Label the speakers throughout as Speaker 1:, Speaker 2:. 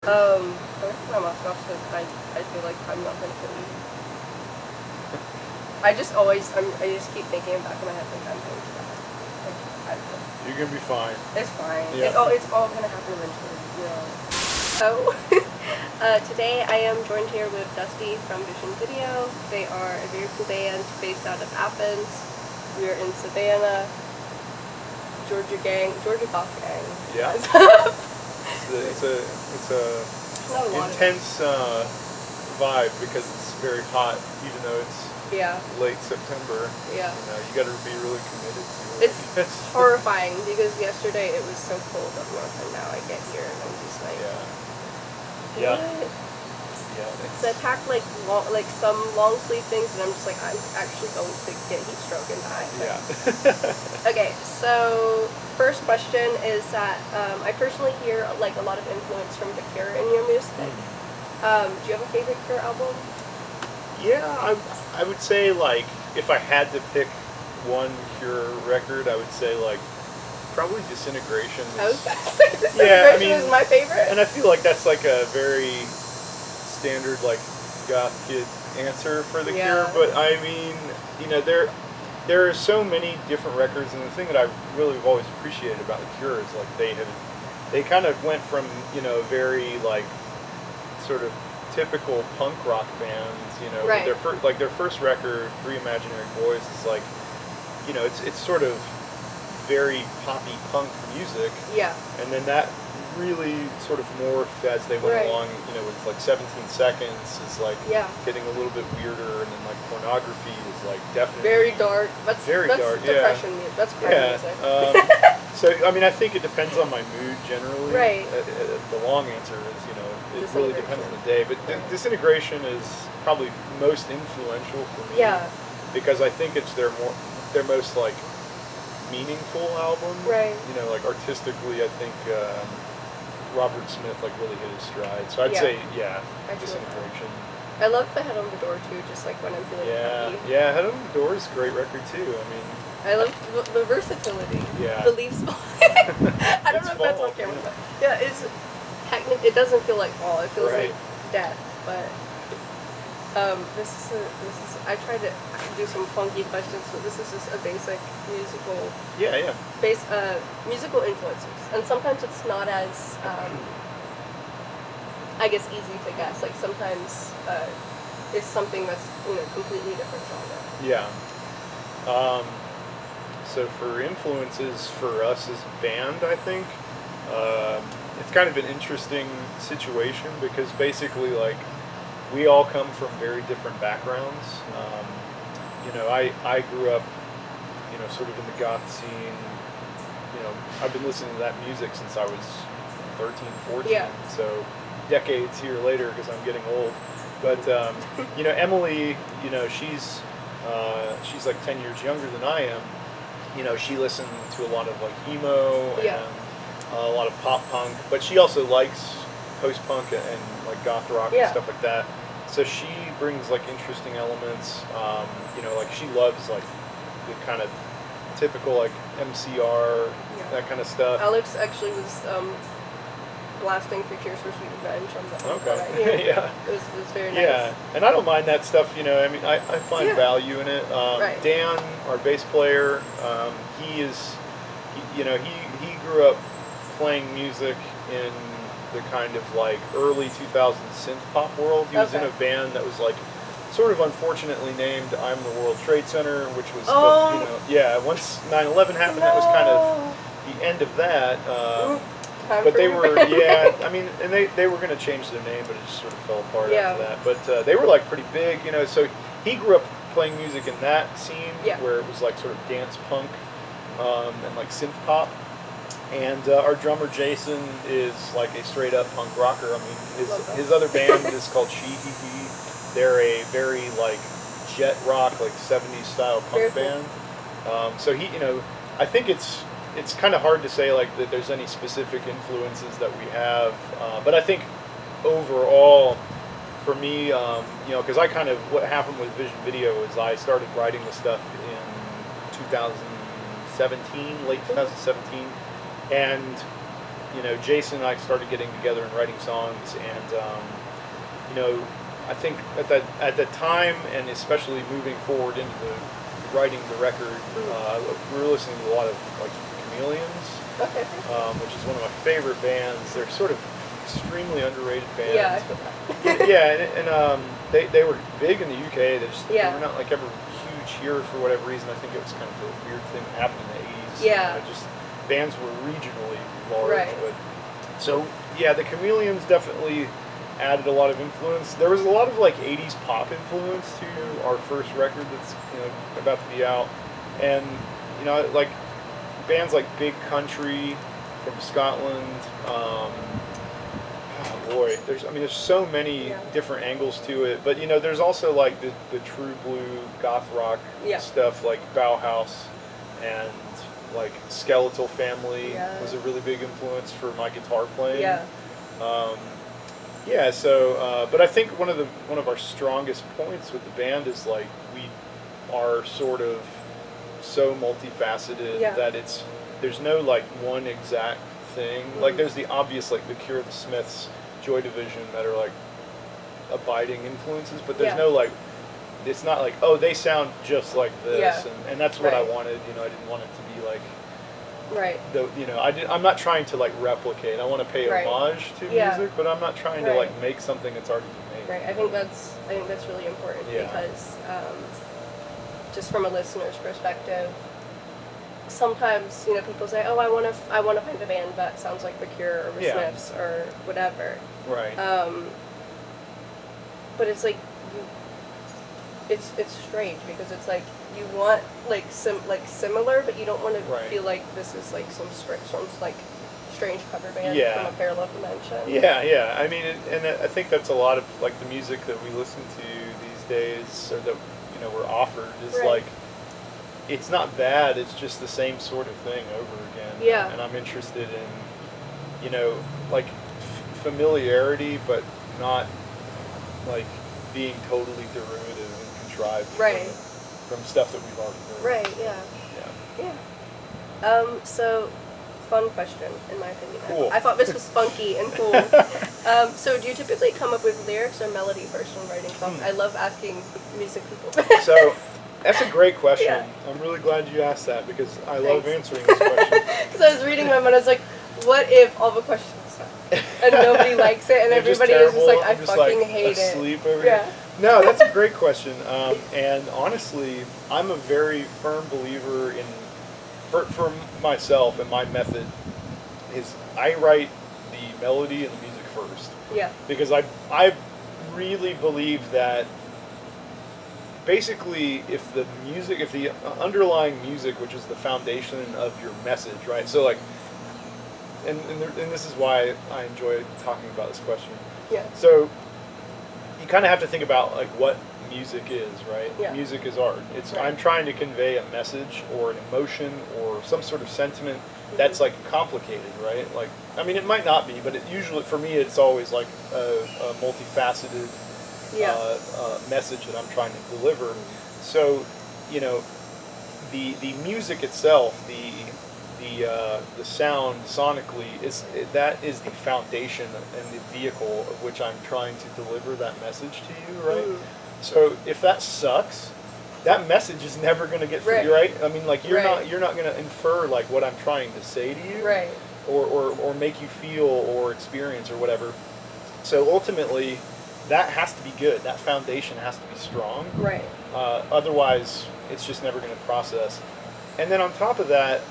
Speaker 1: I went to my mask off because I feel like I'm not gonna kill you. I just keep thinking in the back of my head like I'm going to die. Like,
Speaker 2: You're gonna be fine.
Speaker 1: It's fine.
Speaker 2: Yeah.
Speaker 1: It's all gonna happen eventually, you know. So, today I am joined here with Dusty from Vision Video. They are a very cool band based out of Athens. We are in Savannah, Georgia Goth gang.
Speaker 2: Yeah. It's a intense vibe because it's very hot, even though it's late September.
Speaker 1: Yeah.
Speaker 2: You got to be really committed to it.
Speaker 1: It's horrifying because yesterday it was so cold up north, and now I get here and I'm just like,
Speaker 2: yeah.
Speaker 1: So I packed some long sleeve things, and I'm just like, I'm actually going to get heat stroke and die.
Speaker 2: Yeah.
Speaker 1: Okay, so first question is that I personally hear like a lot of influence from The Cure in your music. Do you have a favorite Cure album?
Speaker 2: Yeah, I would say like if I had to pick one Cure record, I would say like probably Disintegration.
Speaker 1: Disintegration is my favorite.
Speaker 2: And I feel like that's like a very standard like goth kid answer for The Cure, but I mean, there are so many different records, and the thing that I really have always appreciated about The Cure is like they kind of went from very like sort of typical punk rock bands,
Speaker 1: right.
Speaker 2: their first record, Three Imaginary Boys, is like it's sort of very poppy punk music, and then that really sort of morphed as they went along, with like 17 Seconds is like getting a little bit weirder, and then like Pornography is like definitely
Speaker 1: very dark. That's
Speaker 2: dark.
Speaker 1: Depression music. That's depression music.
Speaker 2: So I mean, I think it depends on my mood generally.
Speaker 1: Right.
Speaker 2: The long answer is it really depends on the day, but Disintegration is probably most influential for me.
Speaker 1: Yeah.
Speaker 2: Because I think it's their most like meaningful album.
Speaker 1: Right.
Speaker 2: Like artistically, I think Robert Smith like really hit his stride. So I'd say Disintegration.
Speaker 1: I love the Head on the Door too, just like when I'm feeling happy.
Speaker 2: Yeah, Head on the Door is a great record too. I mean,
Speaker 1: I love the versatility.
Speaker 2: Yeah.
Speaker 1: The leaves fall. I don't know if that's on camera, but it doesn't feel like fall. It feels like death. But I tried to do some funky questions, so this is just a basic musical. Musical influences, and sometimes it's not as I guess easy to guess. Like sometimes it's something that's completely different genre.
Speaker 2: Yeah. So for influences for us as a band, I think it's kind of an interesting situation because basically like we all come from very different backgrounds. I grew up, sort of in the goth scene. I've been listening to that music since I was 13, 14.
Speaker 1: Yeah.
Speaker 2: So decades here later because I'm getting old. But Emily, she's like 10 years younger than I am. She listened to a lot of like emo and a lot of pop punk, but she also likes post punk and like goth rock and stuff like that. So she brings like interesting elements. Like she loves like the kind of typical like MCR, that kind of stuff.
Speaker 1: Alex actually was blasting for Tears for Sweet Revenge on the
Speaker 2: Yeah.
Speaker 1: It was very nice.
Speaker 2: Yeah, and I don't mind that stuff, I mean, I find value in it. Dan, our bass player, he grew up playing music in the kind of like early 2000s synth pop world. He was in a band that was like sort of unfortunately named I'm the World Trade Center, which was once 9/11 happened, that was kind of the end of that. But they were, I mean, and they were going to change their name, but it just sort of fell apart after that. But they were like pretty big, so he grew up playing music in that scene where it was like sort of dance punk and like synth pop. And our drummer Jason is like a straight up punk rocker. I mean, his other band is called She He He. They're a very like jet rock, like 70s style punk band. So he, I think it's kind of hard to say like that there's any specific influences that we have, but I think overall for me, because I kind of, what happened with Vision Video is I started writing the stuff in 2017, late 2017, and Jason and I started getting together and writing songs, and I think at that time, and especially moving forward into writing the record, we were listening to a lot of like Chameleons,
Speaker 1: Okay.
Speaker 2: which is one of my favorite bands. They're sort of extremely underrated band.
Speaker 1: Yeah, I feel that.
Speaker 2: Yeah, and they were big in the UK. They were not like ever huge here for whatever reason. I think it was kind of a weird thing that happened in the 80s.
Speaker 1: Yeah.
Speaker 2: Just bands were regionally large.
Speaker 1: Right.
Speaker 2: But, so yeah, the Chameleons definitely added a lot of influence. There was a lot of like 80s pop influence to our first record that's about to be out, and like bands like Big Country from Scotland. Oh boy, there's so many different angles to it, but there's also like the true blue goth rock stuff like Bauhaus, and like Skeletal Family was a really big influence for my guitar playing. But I think one of our strongest points with the band is like we are sort of so multifaceted that there's no like one exact thing. Like there's the obvious like the Cure, the Smiths, Joy Division that are like abiding influences, but there's no like, it's not like, oh, they sound just like this, and that's what I wanted. I didn't want it to be like I'm not trying to like replicate. I want to pay homage to music, but I'm not trying to like make something that's already been made.
Speaker 1: Right. I think that's really important because just from a listener's perspective, sometimes people say, "Oh, I want to find a band that sounds like The Cure or The Smiths or whatever."
Speaker 2: Right.
Speaker 1: But it's like it's strange because it's like you want like similar, but you don't want to feel like this is like some like strange cover band from a parallel dimension.
Speaker 2: Yeah. I mean, and I think that's a lot of like the music that we listen to these days, or that we're offered, is like it's not bad. It's just the same sort of thing over again.
Speaker 1: Yeah.
Speaker 2: And I'm interested in like familiarity, but not like being totally derivative and contrived from stuff that we've already heard.
Speaker 1: Right. Yeah. So, fun question, in my opinion.
Speaker 2: Cool.
Speaker 1: I thought this was funky and cool. So, do you typically come up with lyrics or melody first when writing songs? I love asking music people.
Speaker 2: So, that's a great question. I'm really glad you asked that because I love answering this question.
Speaker 1: Because I was reading them and I was like, what if all the questions suck? And nobody likes it and everybody is just like, I fucking hate it.
Speaker 2: Asleep over here. No, that's a great question. And honestly, I'm a very firm believer in, for myself and my method, is I write the melody and the music first.
Speaker 1: Yeah.
Speaker 2: Because I really believe that basically if the underlying music, which is the foundation of your message, right? So like, and this is why I enjoy talking about this question.
Speaker 1: Yeah.
Speaker 2: So you kind of have to think about like what music is, right?
Speaker 1: Yeah.
Speaker 2: Music is art. I'm trying to convey a message or an emotion or some sort of sentiment that's like complicated, right? Like, I mean, it might not be, but it usually, for me, it's always like a multifaceted message that I'm trying to deliver. So, the music itself, the sound sonically is the foundation and the vehicle of which I'm trying to deliver that message to you, right? So if that sucks, that message is never going to get through, right? I mean, like you're not going to infer like what I'm trying to say to you,
Speaker 1: right?
Speaker 2: Or make you feel or experience or whatever. So ultimately, that has to be good. That foundation has to be strong,
Speaker 3: right?
Speaker 2: Otherwise, it's just never going to process. And then on top of that,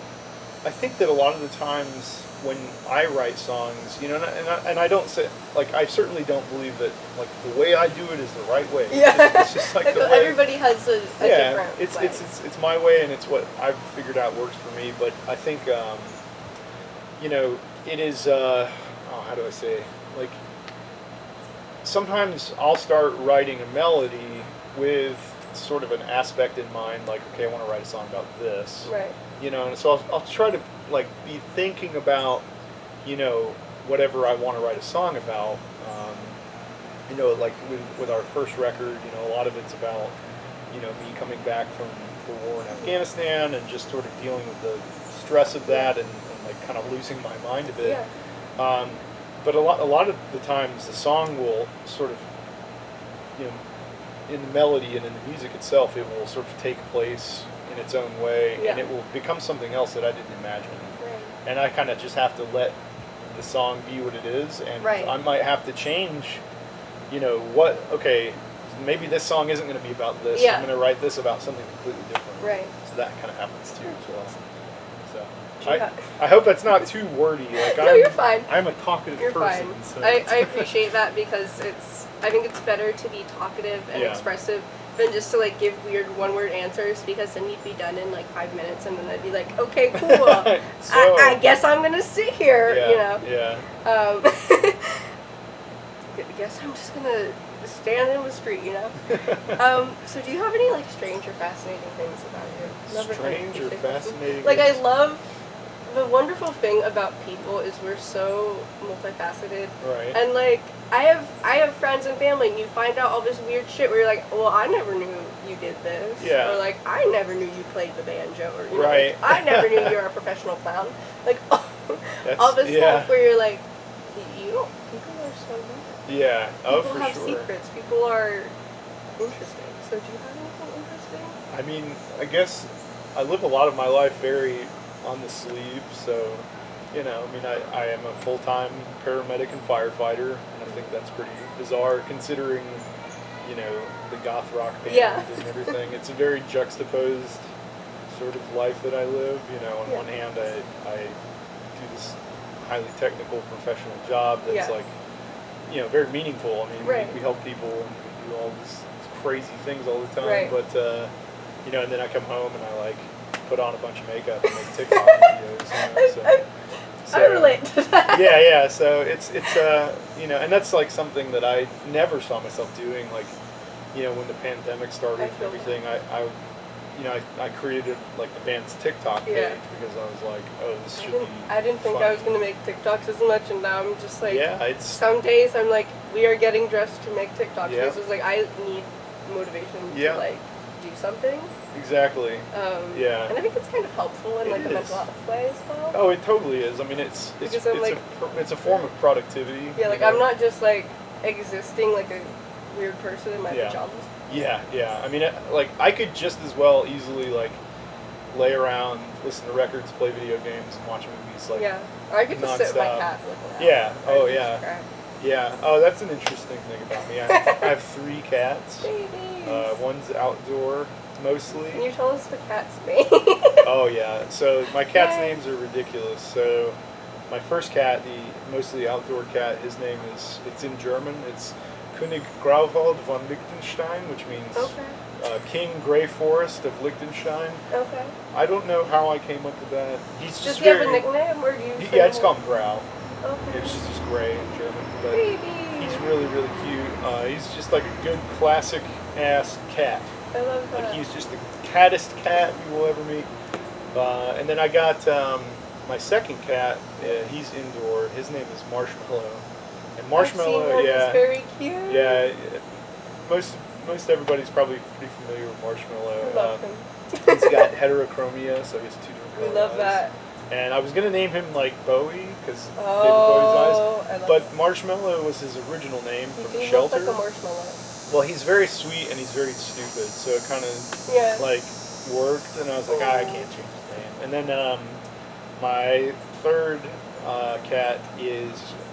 Speaker 2: I think that a lot of the times when I write songs, and I don't say, like, I certainly don't believe that, like, the way I do it is the right way.
Speaker 3: Yeah.
Speaker 2: It's just like the way.
Speaker 3: Everybody has a different
Speaker 2: it's
Speaker 3: way.
Speaker 2: it's my way, and it's what I've figured out works for me. But I think, it is, how do I say, like, sometimes I'll start writing a melody with sort of an aspect in mind, like, okay, I want to write a song about this.
Speaker 3: Right.
Speaker 2: And so I'll try to, like, be thinking about, whatever I want to write a song about. Like with our first record, a lot of it's about, me coming back from the war in Afghanistan and just sort of dealing with the stress of that and like kind of losing my mind a bit.
Speaker 3: Yeah.
Speaker 2: But a lot of the times the song will sort of, you know, in the melody and in the music itself, it will sort of take place in its own way,
Speaker 1: Yeah.
Speaker 2: and it will become something else that I didn't imagine.
Speaker 1: Right.
Speaker 2: And I kind of just have to let the song be what it is, and
Speaker 1: Right.
Speaker 2: I might have to change, okay, maybe this song isn't going to be about this.
Speaker 1: Yeah.
Speaker 2: I'm going to write this about something completely different.
Speaker 1: Right.
Speaker 2: So that kind of happens too as well. So
Speaker 1: Yeah.
Speaker 2: I hope that's not too wordy. Like
Speaker 1: No, you're fine.
Speaker 2: I'm a talkative
Speaker 1: You're
Speaker 2: person.
Speaker 1: fine.
Speaker 2: So
Speaker 1: I appreciate that because I think it's better to be talkative and
Speaker 2: Yeah.
Speaker 1: expressive than just to like give weird one-word answers, because then you'd be done in like 5 minutes and then I'd be like, okay, cool.
Speaker 2: So-
Speaker 1: I guess I'm gonna sit here,
Speaker 2: yeah,
Speaker 1: you know.
Speaker 2: Yeah.
Speaker 1: I guess I'm just gonna stand in the street, you know. So do you have any like strange or fascinating things about you? Love
Speaker 2: Strange or fascinating?
Speaker 1: Like I
Speaker 2: things?
Speaker 1: love. The wonderful thing about people is we're so multifaceted.
Speaker 2: Right.
Speaker 1: And like I have friends and family, and you find out all this weird shit where you're like, well, I never knew you did this.
Speaker 2: Yeah.
Speaker 1: Or like I never knew you played the banjo. Or you know,
Speaker 2: Right.
Speaker 1: like, I never knew you were a professional clown. Like
Speaker 2: That's-
Speaker 1: all this
Speaker 2: yeah.
Speaker 1: stuff where you're like, you don't. People are so weird.
Speaker 2: Yeah. Oh,
Speaker 1: People
Speaker 2: for
Speaker 1: have
Speaker 2: sure.
Speaker 1: secrets. People are interesting. So do you have anything interesting?
Speaker 2: I mean, I guess I live a lot of my life very on the sleeve, so, I am a full-time paramedic and firefighter, and I think that's pretty bizarre considering, the goth rock band
Speaker 1: Yeah.
Speaker 2: and everything. It's a very juxtaposed sort of life that I live. On
Speaker 1: Yeah.
Speaker 2: one hand, I do this highly technical professional job that's
Speaker 1: Yeah.
Speaker 2: very meaningful. I mean,
Speaker 1: Right.
Speaker 2: we help people and we do all these crazy things all the time,
Speaker 1: Right.
Speaker 2: but, and then I come home and I put on a bunch of makeup and make TikTok videos.
Speaker 1: I relate to that.
Speaker 2: Yeah. So it's and that's something that I never saw myself doing. When the pandemic started and everything, I created the band's TikTok page
Speaker 1: Yeah.
Speaker 2: because I was like, oh, this should be.
Speaker 1: I didn't think
Speaker 2: fun.
Speaker 1: I was gonna make TikToks as much, and now I'm just like,
Speaker 2: Yeah, it's
Speaker 1: some days I'm like, we are getting dressed to make TikToks.
Speaker 2: Yeah.
Speaker 1: This is like, I need motivation
Speaker 2: Yeah.
Speaker 1: to do something.
Speaker 2: exactly. Yeah.
Speaker 1: And I think it's kind of helpful in
Speaker 2: It
Speaker 1: a
Speaker 2: is.
Speaker 1: mental health way as well.
Speaker 2: Oh, it totally is. I mean, it's
Speaker 1: Because I'm
Speaker 2: it's a form of productivity.
Speaker 1: Yeah, I'm not just existing like a weird person in my
Speaker 2: Yeah.
Speaker 1: pajamas.
Speaker 2: Yeah. I mean, I could just as well easily lay around, listen to records, play video games, and watch movies.
Speaker 1: Yeah. Or I could just sit with my
Speaker 2: nonstop.
Speaker 1: cat looking at
Speaker 2: Yeah.
Speaker 1: it.
Speaker 2: Oh,
Speaker 1: I'd just
Speaker 2: yeah.
Speaker 1: cry.
Speaker 2: Yeah. Oh, that's an interesting thing about me. I have 3 cats.
Speaker 1: Babies.
Speaker 2: One's outdoor mostly.
Speaker 1: Can you tell us the cat's name?
Speaker 2: Oh yeah. So my cats'
Speaker 1: Yay.
Speaker 2: names are ridiculous. So my first cat, the mostly outdoor cat, his name it's in German. It's König Grauwald von Liechtenstein, which means
Speaker 1: Okay.
Speaker 2: King Grey Forest of Liechtenstein.
Speaker 1: Okay.
Speaker 2: I don't know how I came up with that. He's
Speaker 1: Does
Speaker 2: just
Speaker 1: he have
Speaker 2: very.
Speaker 1: a nickname, or do you?
Speaker 2: Yeah, I just call him Grau.
Speaker 1: Okay.
Speaker 2: It's just Gray in German, but
Speaker 1: Baby.
Speaker 2: he's really cute. He's just like a good classic ass cat.
Speaker 1: I love that.
Speaker 2: He's just the cattest cat you will ever meet. And then I got my second cat. He's indoor. His name is Marshmallow. And Marshmallow,
Speaker 1: I've seen him.
Speaker 2: yeah,
Speaker 1: He's very cute.
Speaker 2: yeah. Most everybody's probably pretty familiar with Marshmallow.
Speaker 1: I love him.
Speaker 2: He's got heterochromia, so he has 2 different
Speaker 1: We
Speaker 2: color
Speaker 1: love
Speaker 2: eyes.
Speaker 1: that.
Speaker 2: And I was gonna name him Bowie because
Speaker 1: Oh,
Speaker 2: David Bowie's
Speaker 1: I
Speaker 2: eyes,
Speaker 1: love
Speaker 2: but Marshmallow was his original name
Speaker 1: He
Speaker 2: from
Speaker 1: do
Speaker 2: the
Speaker 1: look
Speaker 2: shelter.
Speaker 1: like a marshmallow.
Speaker 2: Well, he's very sweet and he's very stupid, so it kind of
Speaker 1: Yeah.
Speaker 2: worked, and I was like, I can't change his name. And then my third cat is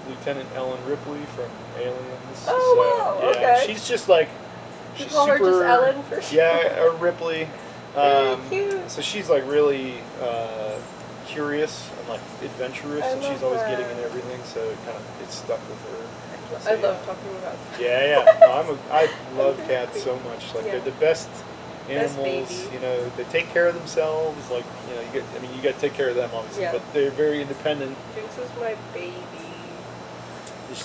Speaker 2: Lieutenant Ellen Ripley from Aliens.
Speaker 1: Oh, wow, okay.
Speaker 2: She's just
Speaker 1: You call her just Ellen for sure.
Speaker 2: Yeah, or Ripley.
Speaker 1: Very cute.
Speaker 2: So she's really curious and adventurous,
Speaker 1: I
Speaker 2: and she's
Speaker 1: love
Speaker 2: always
Speaker 1: that.
Speaker 2: getting in everything, so it stuck with her. So,
Speaker 1: I love talking about that.
Speaker 2: Yeah. No, I love
Speaker 1: very
Speaker 2: cats
Speaker 1: happy.
Speaker 2: so much.
Speaker 1: Yeah.
Speaker 2: They're the best
Speaker 1: Best
Speaker 2: animals.
Speaker 1: baby.
Speaker 2: They take care of themselves. You got to take care of them obviously,
Speaker 1: Yeah.
Speaker 2: but they're very independent.
Speaker 1: Jinx is my baby.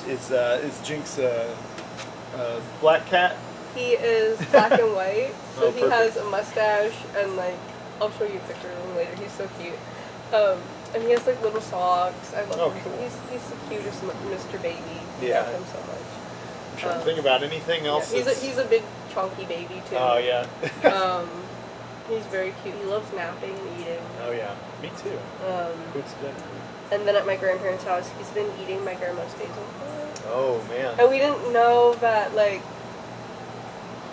Speaker 2: It's Jinx black cat.
Speaker 1: He is black and white, so
Speaker 2: Oh,
Speaker 1: he
Speaker 2: perfect.
Speaker 1: has a mustache and I'll show you a picture of him later. He's so cute. And he has little socks. I love
Speaker 2: Oh,
Speaker 1: him.
Speaker 2: cool.
Speaker 1: He's the cutest Mr. Baby.
Speaker 2: Yeah.
Speaker 1: I love him so much.
Speaker 2: I'm trying to think about anything else.
Speaker 1: Yeah,
Speaker 2: that's-
Speaker 1: he's a big chunky baby too.
Speaker 2: Oh yeah.
Speaker 1: He's very cute. He loves napping and eating.
Speaker 2: Oh yeah. Me too.
Speaker 1: Um,
Speaker 2: Coincidentally.
Speaker 1: And then at my grandparents' house, he's been eating my grandma's basil.
Speaker 2: Oh man.
Speaker 1: And we didn't know that like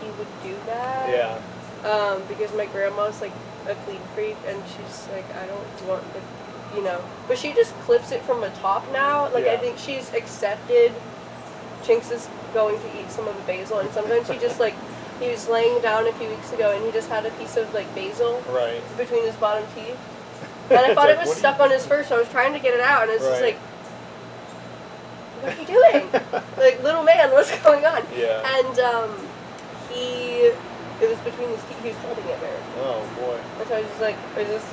Speaker 1: he would do that.
Speaker 2: Yeah.
Speaker 1: Because my grandma's like a clean freak, and she's like, I don't want the, you know. But she just clips it from the top now. Like I think she's accepted. Chinks is going to eat some of the basil, and sometimes he just like. He was laying down a few weeks ago, and he just had a piece of like basil between his bottom teeth. And I thought it was stuck on his fur, so I was trying to get it out, and it's just like, what are you doing? Like, little man, what's going on?
Speaker 2: Yeah.
Speaker 1: And it was between his teeth. He was holding it there.
Speaker 2: Oh boy.
Speaker 1: And so I was just like, is this?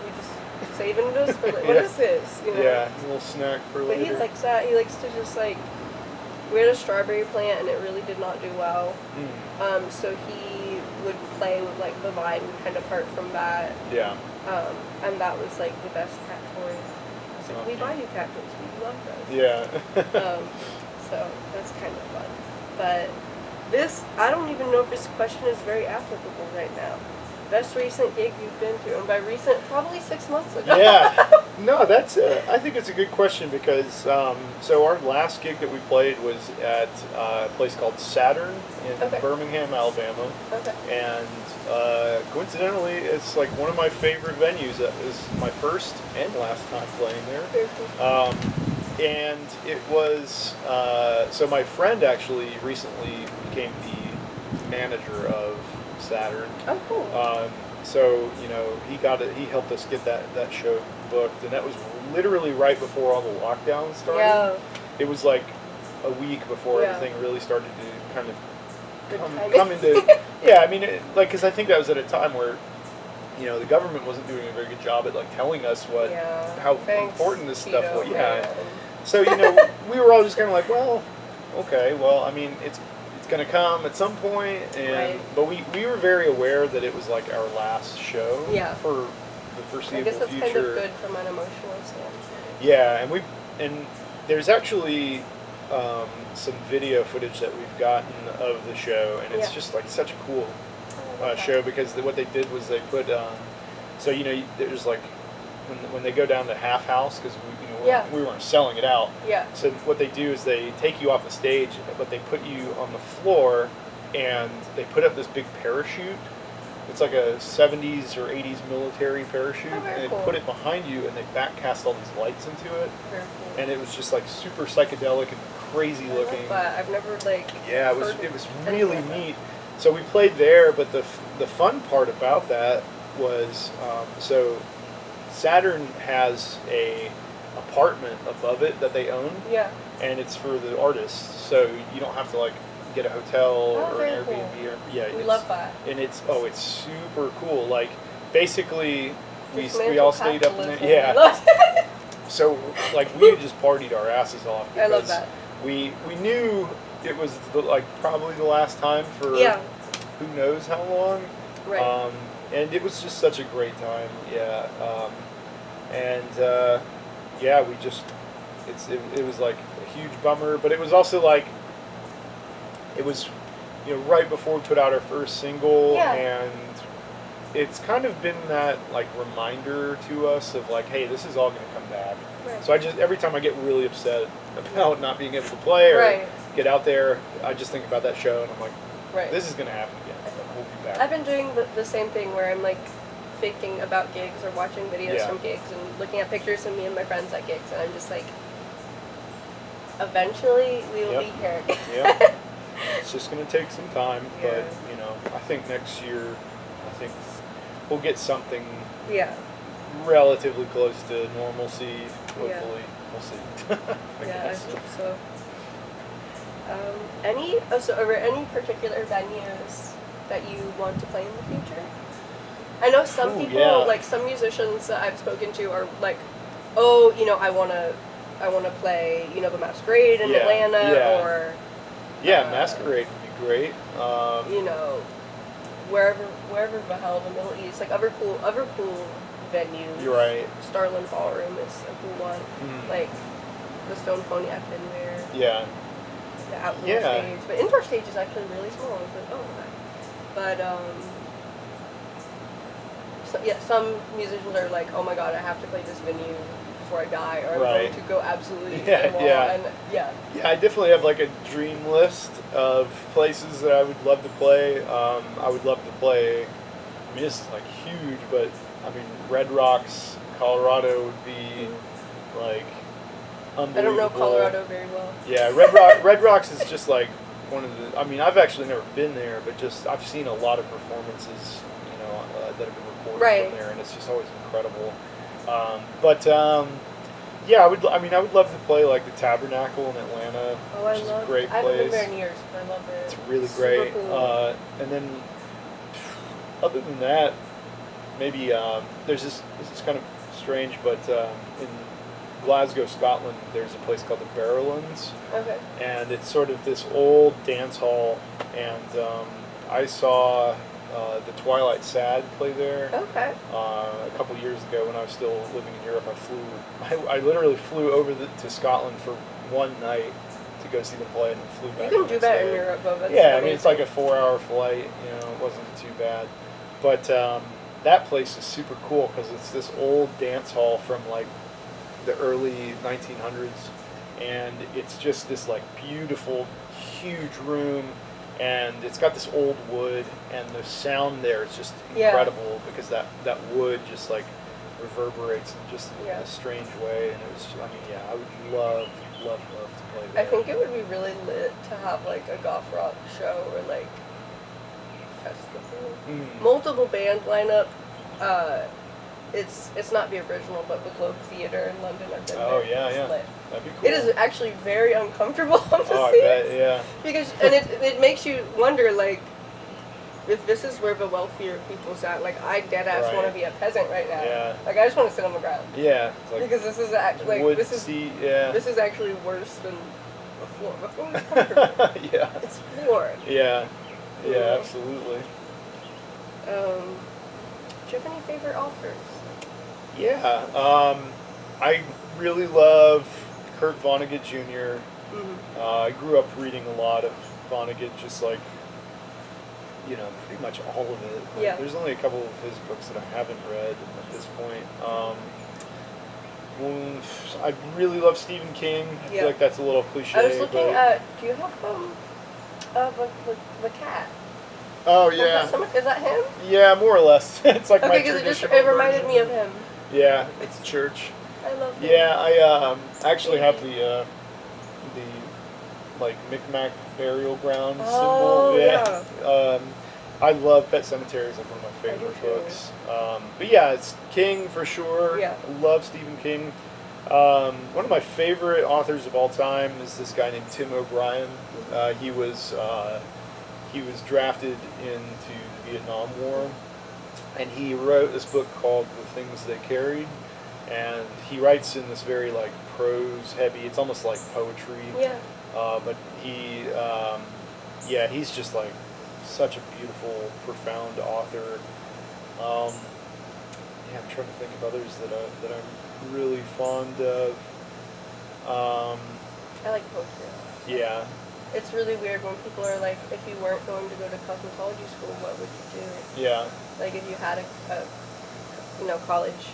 Speaker 1: We just saving this for what is this? You know?
Speaker 2: Yeah, a little snack for later.
Speaker 1: But he likes that. He likes to just like. We had a strawberry plant, and it really did not do well. So he would play with like the vine kind of part from that.
Speaker 2: Yeah.
Speaker 1: And that was like the best cat toy. I was like, we buy you cat toys, we love those.
Speaker 2: Yeah.
Speaker 1: So that's kind of fun. But this, I don't even know if this question is very applicable right now. Best recent gig you've been to, and by recent, probably 6 months ago.
Speaker 2: Yeah. No, that's. I think it's a good question because so our last gig that we played was at a place called Saturn in Birmingham, Alabama. Okay. And coincidentally, it's like one of my favorite venues. That was my first and last time playing there.
Speaker 1: Very cool.
Speaker 2: And it was so my friend actually recently became the manager of Saturn.
Speaker 1: Oh, cool.
Speaker 2: So you know he helped us get that show booked, and that was literally right before all the lockdowns started.
Speaker 1: Yeah.
Speaker 2: It was like a week before everything really started to kind of come into. Yeah, I mean, because I think that was at a time where, you know, the government wasn't doing a very good job at like telling us how important this stuff was. Yeah. So you know, we were all just kind of like, well, okay, well, I mean, it's going to come at some point, and but we were very aware that it was like our last show for the foreseeable future. I guess that's kind of good from an emotional standpoint. Yeah, and there's actually some video footage that we've gotten of the show, and it's just like such a cool show because what they did was they put so you know there's like when they go down to Half House because we weren't selling it out. Yeah. So what they do is they take you off the stage, but they put you on the floor, and they put up this big parachute. It's like a 70s or 80s military parachute, and they put it behind you, and they backcast all these lights into it. Very cool. And it was just like super psychedelic and crazy looking. But I've never it was really neat. So we played there, but the fun part about that was so Saturn has a apartment above it that they own. Yeah. And it's for the artists, so you don't have to like get a hotel or an Airbnb. Cool. We love that. And it's super cool. Like basically we all stayed up in there. Yeah. So like we just partied our asses off because I love that. We knew it was probably the last time for who knows how long. Right. And it was just such a great time. Yeah. We just it was like a huge bummer, but it was also like it was right before we put out our first single, and it's kind of been that like reminder to us of like, hey, this is all going to come back. Right. So I just every time I get really upset about not being able to play or get out there, I just think about that show and I'm like, this is going to happen again. We'll be back. I've been doing the same thing where I'm like thinking about gigs or watching videos from gigs and looking at pictures of me and my friends at gigs, and I'm just like, eventually we will be here. Yeah. It's just going to take some time, but I think next year, we'll get something relatively close to normalcy, hopefully. We'll see. I hope so. Are there any particular venues that you want to play in the future? I know some people, like some musicians that I've spoken to are like, oh, I want to play, the Masquerade in Atlanta or... Masquerade would be great. Wherever the hell in the Middle East, like other cool venues. You're right. Starland Ballroom is a cool one. Like the Stone Cognac in there. Yeah. The outdoor stage, but indoor stage is actually really small. It's like, but some musicians are like, oh my god, I have to play this venue
Speaker 1: before I die, or I'm
Speaker 2: Right.
Speaker 1: going to go absolutely
Speaker 2: Yeah,
Speaker 1: AWOL,
Speaker 2: yeah.
Speaker 1: and yeah.
Speaker 2: Yeah, I definitely have like a dream list of places that I would love to play. I would love to play. I mean, this is like huge, but I mean, Red Rocks, Colorado would be like unbelievable.
Speaker 1: I don't know Colorado very well.
Speaker 2: Yeah, Red Rocks is just like one of the. I mean, I've actually never been there, but just I've seen a lot of performances, that have been recorded from there, and it's just always incredible. Yeah, I would love to play like the Tabernacle in Atlanta, which is a great place.
Speaker 1: I haven't been there in years, but I love it.
Speaker 2: It's really great.
Speaker 1: Cool.
Speaker 2: And then, other than that, maybe this is kind of strange, but in Glasgow, Scotland, there's a place called the Barrowlands.
Speaker 1: Okay.
Speaker 2: And it's sort of this old dance hall, and I saw the Twilight Sad play there.
Speaker 1: Okay.
Speaker 2: A couple years ago when I was still living in Europe, I literally flew over to Scotland for one night to go see them play, and then flew back.
Speaker 1: You can do that in Europe, though.
Speaker 2: Yeah, I mean, it's like a 4-hour flight, it wasn't too bad. But that place is super cool because it's this old dance hall from like the early 1900s, and it's just this like beautiful, huge room, and it's got this old wood, and the sound there is just incredible because that wood just like reverberates in just a strange way, and it was, I would love to play there.
Speaker 1: I think it would be really lit to have like a goth rock show or like festival. Multiple band lineup. It's not the original, but the Globe Theatre in London. I've been there.
Speaker 2: Oh yeah.
Speaker 1: Lit.
Speaker 2: That'd be cool.
Speaker 1: It is actually very uncomfortable on the seats.
Speaker 2: I bet, yeah.
Speaker 1: Because it makes you wonder, like, if this is where the wealthier people's at. Like, I dead ass want to be a peasant right now.
Speaker 2: Yeah.
Speaker 1: Like, I just want to sit on the ground.
Speaker 2: Yeah. It's like
Speaker 1: because this is actually this is actually worse than the floor. The floor is comfortable.
Speaker 2: Yeah.
Speaker 1: It's floored.
Speaker 2: Yeah. Yeah. Absolutely.
Speaker 1: Do you have any favorite authors?
Speaker 2: Yeah, I really love Kurt Vonnegut Jr. I grew up reading a lot of Vonnegut, just like, pretty much all of it.
Speaker 1: Yeah.
Speaker 2: There's only a couple of his books that I haven't read at this point. I really love Stephen King. I feel like that's a little cliche.
Speaker 1: I was looking at, do you have the cat?
Speaker 2: Oh, yeah.
Speaker 1: Is that him?
Speaker 2: Yeah, more or less. It's like my traditional
Speaker 1: it reminded me of him.
Speaker 2: Yeah, it's church.
Speaker 1: I love him.
Speaker 2: Yeah, I actually have the like Micmac burial ground symbol.
Speaker 1: Yeah.
Speaker 2: I love Pet Sematary. It's like one of my favorite books. But yeah, it's King for sure.
Speaker 1: Yeah.
Speaker 2: I love Stephen King. One of my favorite authors of all time is this guy named Tim O'Brien. He was drafted into the Vietnam War, and he wrote this book called The Things They Carried, and he writes in this very like prose heavy, it's almost like poetry.
Speaker 1: Yeah.
Speaker 2: But he's just like such a beautiful, profound author. I'm trying to think of others that I'm really fond of.
Speaker 1: I like poetry a lot.
Speaker 2: Yeah.
Speaker 1: It's really weird when people are like, if you weren't going to go to cosmetology school, what would you do?
Speaker 2: Yeah.
Speaker 1: Like if you had a college,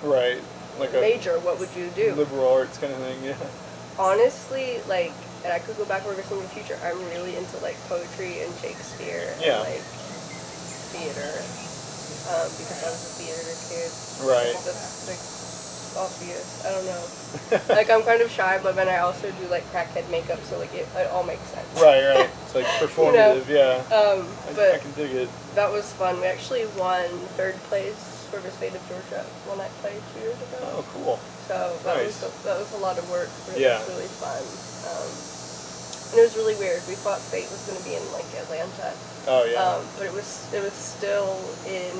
Speaker 2: right, like
Speaker 1: major, what would you do?
Speaker 2: Liberal arts kind of thing, yeah.
Speaker 1: Honestly, like, and I could go back and work in the future, I'm really into like poetry and Shakespeare and like theater, because I was a theater kid.
Speaker 2: Right.
Speaker 1: That's like obvious. I don't know. Like I'm kind of shy, but then I also do like crackhead makeup, so like it all makes sense.
Speaker 2: Right. It's like performative, yeah.
Speaker 1: But
Speaker 2: I can dig it.
Speaker 1: That was fun. We actually won 3rd place for the state of Georgia when I played 2 years ago.
Speaker 2: Oh, cool.
Speaker 1: So that was a lot of work, but it was really fun. And it was really weird. We thought state was going to be in like Atlanta.
Speaker 2: Oh yeah.
Speaker 1: But it was still in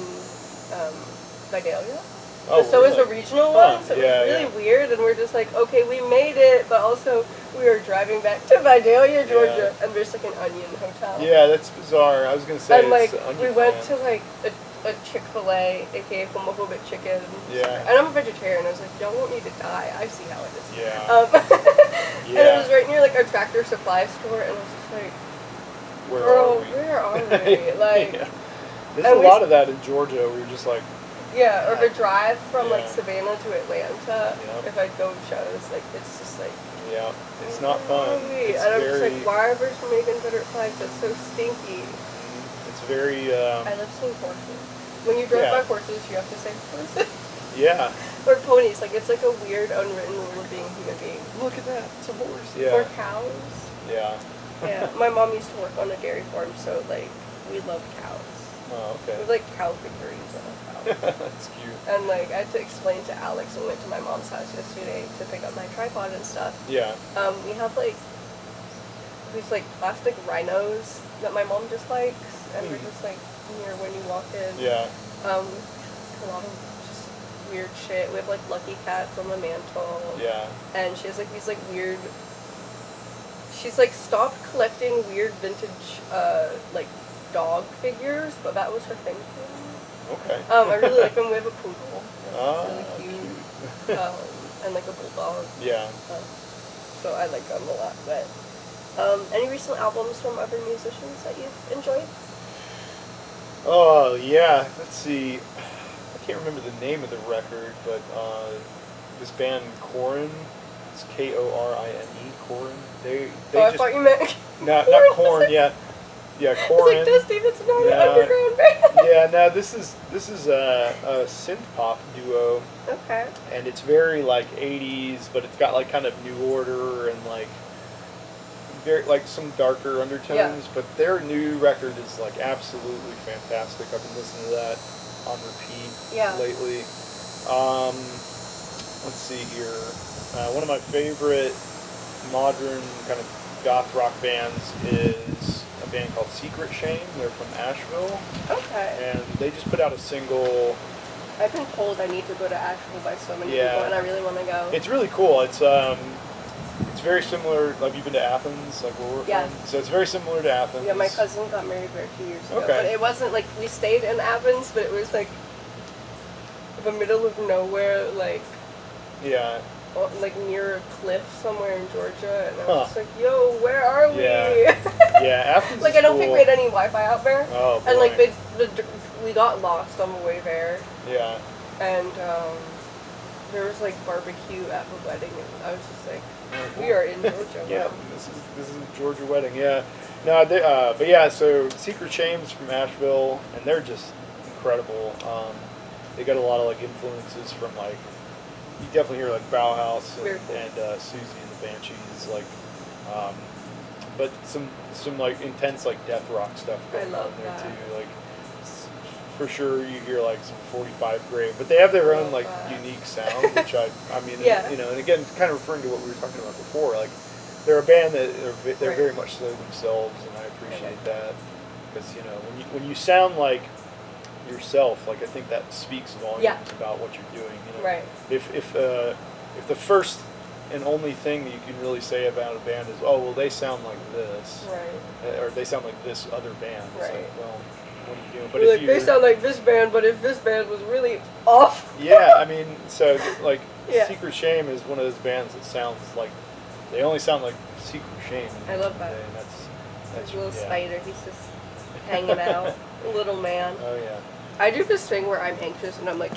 Speaker 1: Vidalia.
Speaker 2: Oh,
Speaker 1: so it was a regional one, so it was really weird, and we're just like, okay, we made it, but also we were driving back to Vidalia, Georgia, and there's like an Onion hotel.
Speaker 2: Yeah, that's bizarre. I was going to say,
Speaker 1: and like,
Speaker 2: Onion
Speaker 1: we went to like a Chick-fil-A, aka homophobic chicken.
Speaker 2: Yeah.
Speaker 1: And I'm a vegetarian. I was like, y'all want me to die. I see how it is.
Speaker 2: Yeah.
Speaker 1: And it was right near like a Tractor Supply store, and I was just like, where are we? Like,
Speaker 2: there's a lot of that in Georgia where you're just like,
Speaker 1: Yeah, or the drive from like
Speaker 2: Yeah.
Speaker 1: Savannah to Atlanta.
Speaker 2: Yep.
Speaker 1: If I go to shows, like it's just like.
Speaker 2: Yeah, it's not fun. It's
Speaker 1: and I'm
Speaker 2: very,
Speaker 1: just like, why are there so many Confederate flags? That's so stinky.
Speaker 2: it's very.
Speaker 1: I love seeing horses. When you drive
Speaker 2: Yeah.
Speaker 1: by horses, you have to say horses.
Speaker 2: Yeah.
Speaker 1: Or ponies. Like it's like a weird unwritten rule of being a human being.
Speaker 2: Look at that. It's a horse. Yeah.
Speaker 1: Or cows.
Speaker 2: Yeah.
Speaker 1: Yeah. My mom used to work on a dairy farm, so like we love cows.
Speaker 2: Oh, okay.
Speaker 1: We have like cow figurines of cows.
Speaker 2: That's cute.
Speaker 1: And like I had to explain to Alex when we went to my mom's house yesterday to pick up my tripod and stuff.
Speaker 2: Yeah.
Speaker 1: We have like these like plastic rhinos that my mom just likes, and they're just like near when you walk in.
Speaker 2: Yeah.
Speaker 1: A lot of just weird shit. We have like Lucky Cats on the mantle.
Speaker 2: Yeah.
Speaker 1: And she has like these like weird. She's like stopped collecting weird vintage like dog figures, but that was her thing for me.
Speaker 2: Okay.
Speaker 1: I really like them. We have a poodle.
Speaker 2: Oh,
Speaker 1: It's really cute. And like a bulldog.
Speaker 2: Yeah.
Speaker 1: So I like them a lot. But any recent albums from other musicians that you've enjoyed?
Speaker 2: Oh, yeah. Let's see. I can't remember the name of the record, but this band Corin, it's Korine, Corin. They
Speaker 1: I
Speaker 2: just
Speaker 1: thought you meant.
Speaker 2: not Corn, yeah. Yeah,
Speaker 1: It's
Speaker 2: Corin.
Speaker 1: like Dusty, it's not an underground band.
Speaker 2: Yeah, no, this is a synth pop duo,
Speaker 1: Okay.
Speaker 2: and it's very like 80s, but it's got like kind of New Order and like very like some darker undertones.
Speaker 1: Yeah.
Speaker 2: But their new record is like absolutely fantastic. I've been listening to that on repeat lately. Let's see here. One of my favorite modern kind of goth rock bands is a band called Secret Shame. They're from Asheville.
Speaker 1: Okay.
Speaker 2: And they just put out a single.
Speaker 1: I've been told I need to go to Asheville by so many
Speaker 2: Yeah.
Speaker 1: people, and I really want to go.
Speaker 2: It's really cool. It's very similar. Like you've been to Athens, like where we're
Speaker 1: Yeah.
Speaker 2: from. So it's very similar to Athens.
Speaker 1: Yeah, my cousin got married there 2 years ago.
Speaker 2: Okay.
Speaker 1: But it wasn't like we stayed in Athens, but it was like the middle of nowhere, like near a cliff somewhere in Georgia, and I was just like, "Yo, where are we?"
Speaker 2: Yeah. Yeah, Athens.
Speaker 1: Like
Speaker 2: is
Speaker 1: I don't
Speaker 2: cool.
Speaker 1: think we had any Wi-Fi out there,
Speaker 2: Oh, boy.
Speaker 1: and like we got lost on the way there,
Speaker 2: Yeah.
Speaker 1: and there was like barbecue at the wedding, and I was just like,
Speaker 2: Oh,
Speaker 1: "We are in Georgia."
Speaker 2: Yeah,
Speaker 1: Wow.
Speaker 2: this is a Georgia wedding. Yeah. No, but yeah. So Secret Shame's from Asheville, and they're just incredible. They got a lot of like influences from like you definitely hear like Bauhaus
Speaker 1: Very cool.
Speaker 2: and Susie and the Banshees, like, but some like intense like death rock stuff going
Speaker 1: love
Speaker 2: on there
Speaker 1: that.
Speaker 2: too. Like for sure you hear like some 45 Grave, but they have their own like
Speaker 1: that.
Speaker 2: unique sound, which I mean,
Speaker 1: Yeah.
Speaker 2: you know, and again, kind of referring to what we were talking about before, like they're a band that they're
Speaker 1: Right.
Speaker 2: very much so themselves, and I appreciate that because you know when you sound like yourself, like I think that speaks volumes
Speaker 1: Yeah.
Speaker 2: about what you're doing. You know?
Speaker 1: Right.
Speaker 2: If the first and only thing that you can really say about a band is, oh well, they sound like this,
Speaker 1: Right.
Speaker 2: or they sound like this other band. It's
Speaker 1: Right.
Speaker 2: like, well, what are you doing? But
Speaker 1: Like,
Speaker 2: if you
Speaker 1: they sound like this band, but if this band was really off.
Speaker 2: yeah, I mean, so like
Speaker 1: Yeah.
Speaker 2: Secret Shame is one of those bands that sounds like they only sound like Secret Shame.
Speaker 1: I love that.
Speaker 2: And that's
Speaker 1: Little
Speaker 2: yeah.
Speaker 1: spider, he's just hanging out. Little man.
Speaker 2: Oh yeah.
Speaker 1: I do this thing where I'm anxious and I'm like,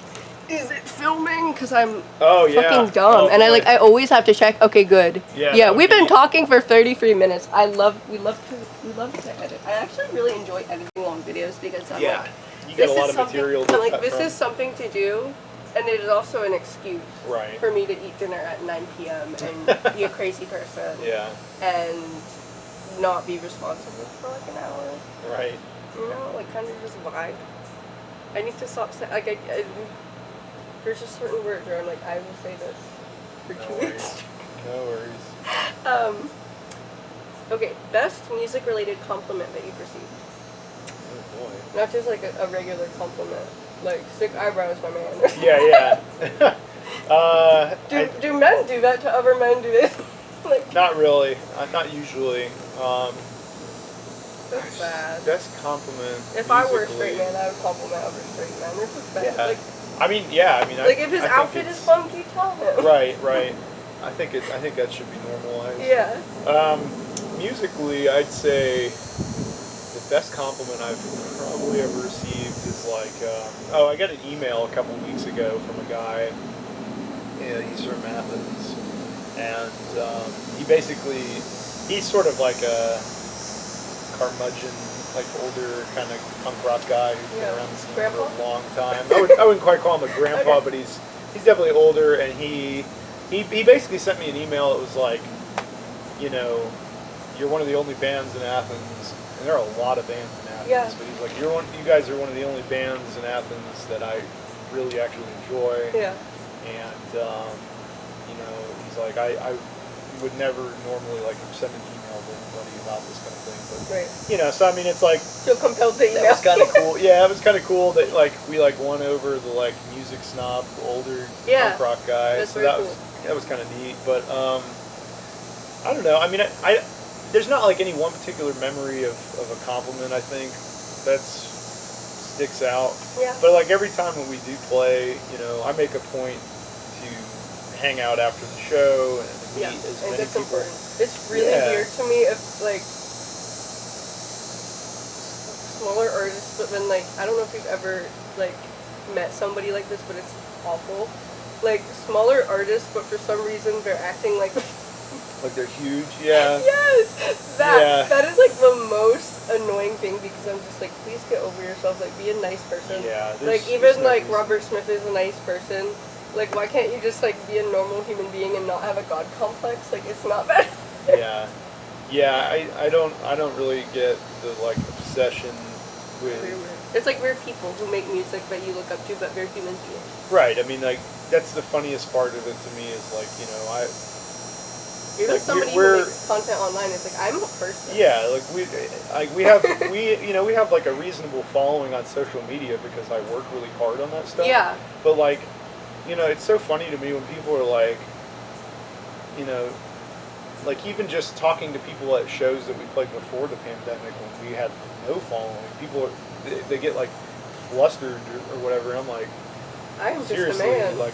Speaker 1: is it filming? Because I'm
Speaker 2: Oh yeah.
Speaker 1: fucking dumb.
Speaker 2: Oh,
Speaker 1: and
Speaker 2: boy.
Speaker 1: I always have to check, okay, good.
Speaker 2: Yeah,
Speaker 1: Yeah,
Speaker 2: no,
Speaker 1: we've been
Speaker 2: me-
Speaker 1: talking for 33 minutes. We love to edit. I actually really enjoy editing long videos because I'm
Speaker 2: Yeah.
Speaker 1: like,
Speaker 2: You get
Speaker 1: this
Speaker 2: a lot
Speaker 1: is
Speaker 2: of
Speaker 1: something,
Speaker 2: material to
Speaker 1: I'm like,
Speaker 2: cut
Speaker 1: this
Speaker 2: from.
Speaker 1: is something to do, and it is also an excuse
Speaker 2: Right.
Speaker 1: for me to eat dinner at 9 p.m. and be a crazy person.
Speaker 2: Yeah.
Speaker 1: And not be responsible for like an hour.
Speaker 2: Right.
Speaker 1: You know, like kind of just vibe. I need to stop saying, like, there's just certain words where I'm like, I will say this for
Speaker 2: No
Speaker 1: 2
Speaker 2: worries.
Speaker 1: weeks.
Speaker 2: No worries.
Speaker 1: Okay, best music related compliment that you've received.
Speaker 2: Oh boy.
Speaker 1: Not just like a regular compliment. Like, sick eyebrows, my man.
Speaker 2: Yeah, yeah.
Speaker 1: Do men do that to other men? Do they? Like,
Speaker 2: Not really. Not usually.
Speaker 1: that's sad.
Speaker 2: Best compliment.
Speaker 1: If I were a
Speaker 2: musically.
Speaker 1: straight man, I would compliment other straight men. They're just bad.
Speaker 2: Yeah.
Speaker 1: Like,
Speaker 2: I mean, yeah. I mean,
Speaker 1: like if his
Speaker 2: I think
Speaker 1: outfit is
Speaker 2: it's-
Speaker 1: funky, tell him.
Speaker 2: Right, right. I think that should be normalized.
Speaker 1: Yeah.
Speaker 2: Musically, I'd say the best compliment I've probably ever received is like, I got an email a couple weeks ago from a guy. Yeah, he's from Athens, and he's sort of like a curmudgeon, like older kind of punk rock guy who's been around the scene for a long time. I wouldn't quite call him a grandpa, okay. But he's definitely older, and he basically sent me an email that was like, you know, you're one of the only bands in Athens, and there are a lot of bands in Athens, but he's like, you guys are one of the only bands in Athens that I really actually enjoy.
Speaker 1: Yeah.
Speaker 2: And, you know, he's like, I would never normally, like, send an email to anybody about this kind of thing. But, you know, so, I mean, it's like...
Speaker 1: Feel compelled to email.
Speaker 2: That was kind of cool. Yeah, it was kind of cool that, like, we, like, won over the, like, music snob, older punk rock guy.
Speaker 1: That's
Speaker 2: so
Speaker 1: cool.
Speaker 2: that was kind of neat. But, I don't know. I mean, I there's not, like, any one particular memory of a compliment, I think, sticks out.
Speaker 1: Yeah.
Speaker 2: But, like, every time when we do play, you know, I make a point to hang out after the show and meet as many people.
Speaker 1: Important. It's really weird to me if, like, smaller artists, but then, like, I don't know if you've ever, like, met somebody like this, but it's awful. Like, smaller artists, but for some reason they're acting like...
Speaker 2: Like they're huge, yeah.
Speaker 1: Yes! That is, like, the most annoying thing, because I'm just like, please get over yourself, like, be a nice person.
Speaker 2: Yeah.
Speaker 1: Like, even, like, Robert Smith is a nice person. Like, why can't you just, like, be a normal human being and not have a god complex? Like, it's not bad.
Speaker 2: Yeah, I don't really get the, like, obsession with...
Speaker 1: It's like we're people who make music that you look up to, but we're human beings.
Speaker 2: Right, I mean, like, that's the funniest part of it to me is, like, you know,
Speaker 1: Even like somebody who makes content online, it's like, I'm a person.
Speaker 2: Yeah, like we have like a reasonable following on social media because I work really hard on that stuff.
Speaker 1: Yeah.
Speaker 2: But like, you know, it's so funny to me when people are like, you know, like even just talking to people at shows that we played before the pandemic when we had no following, they get like flustered or whatever. I'm like,
Speaker 1: I'm
Speaker 2: seriously,
Speaker 1: just a man.
Speaker 2: like,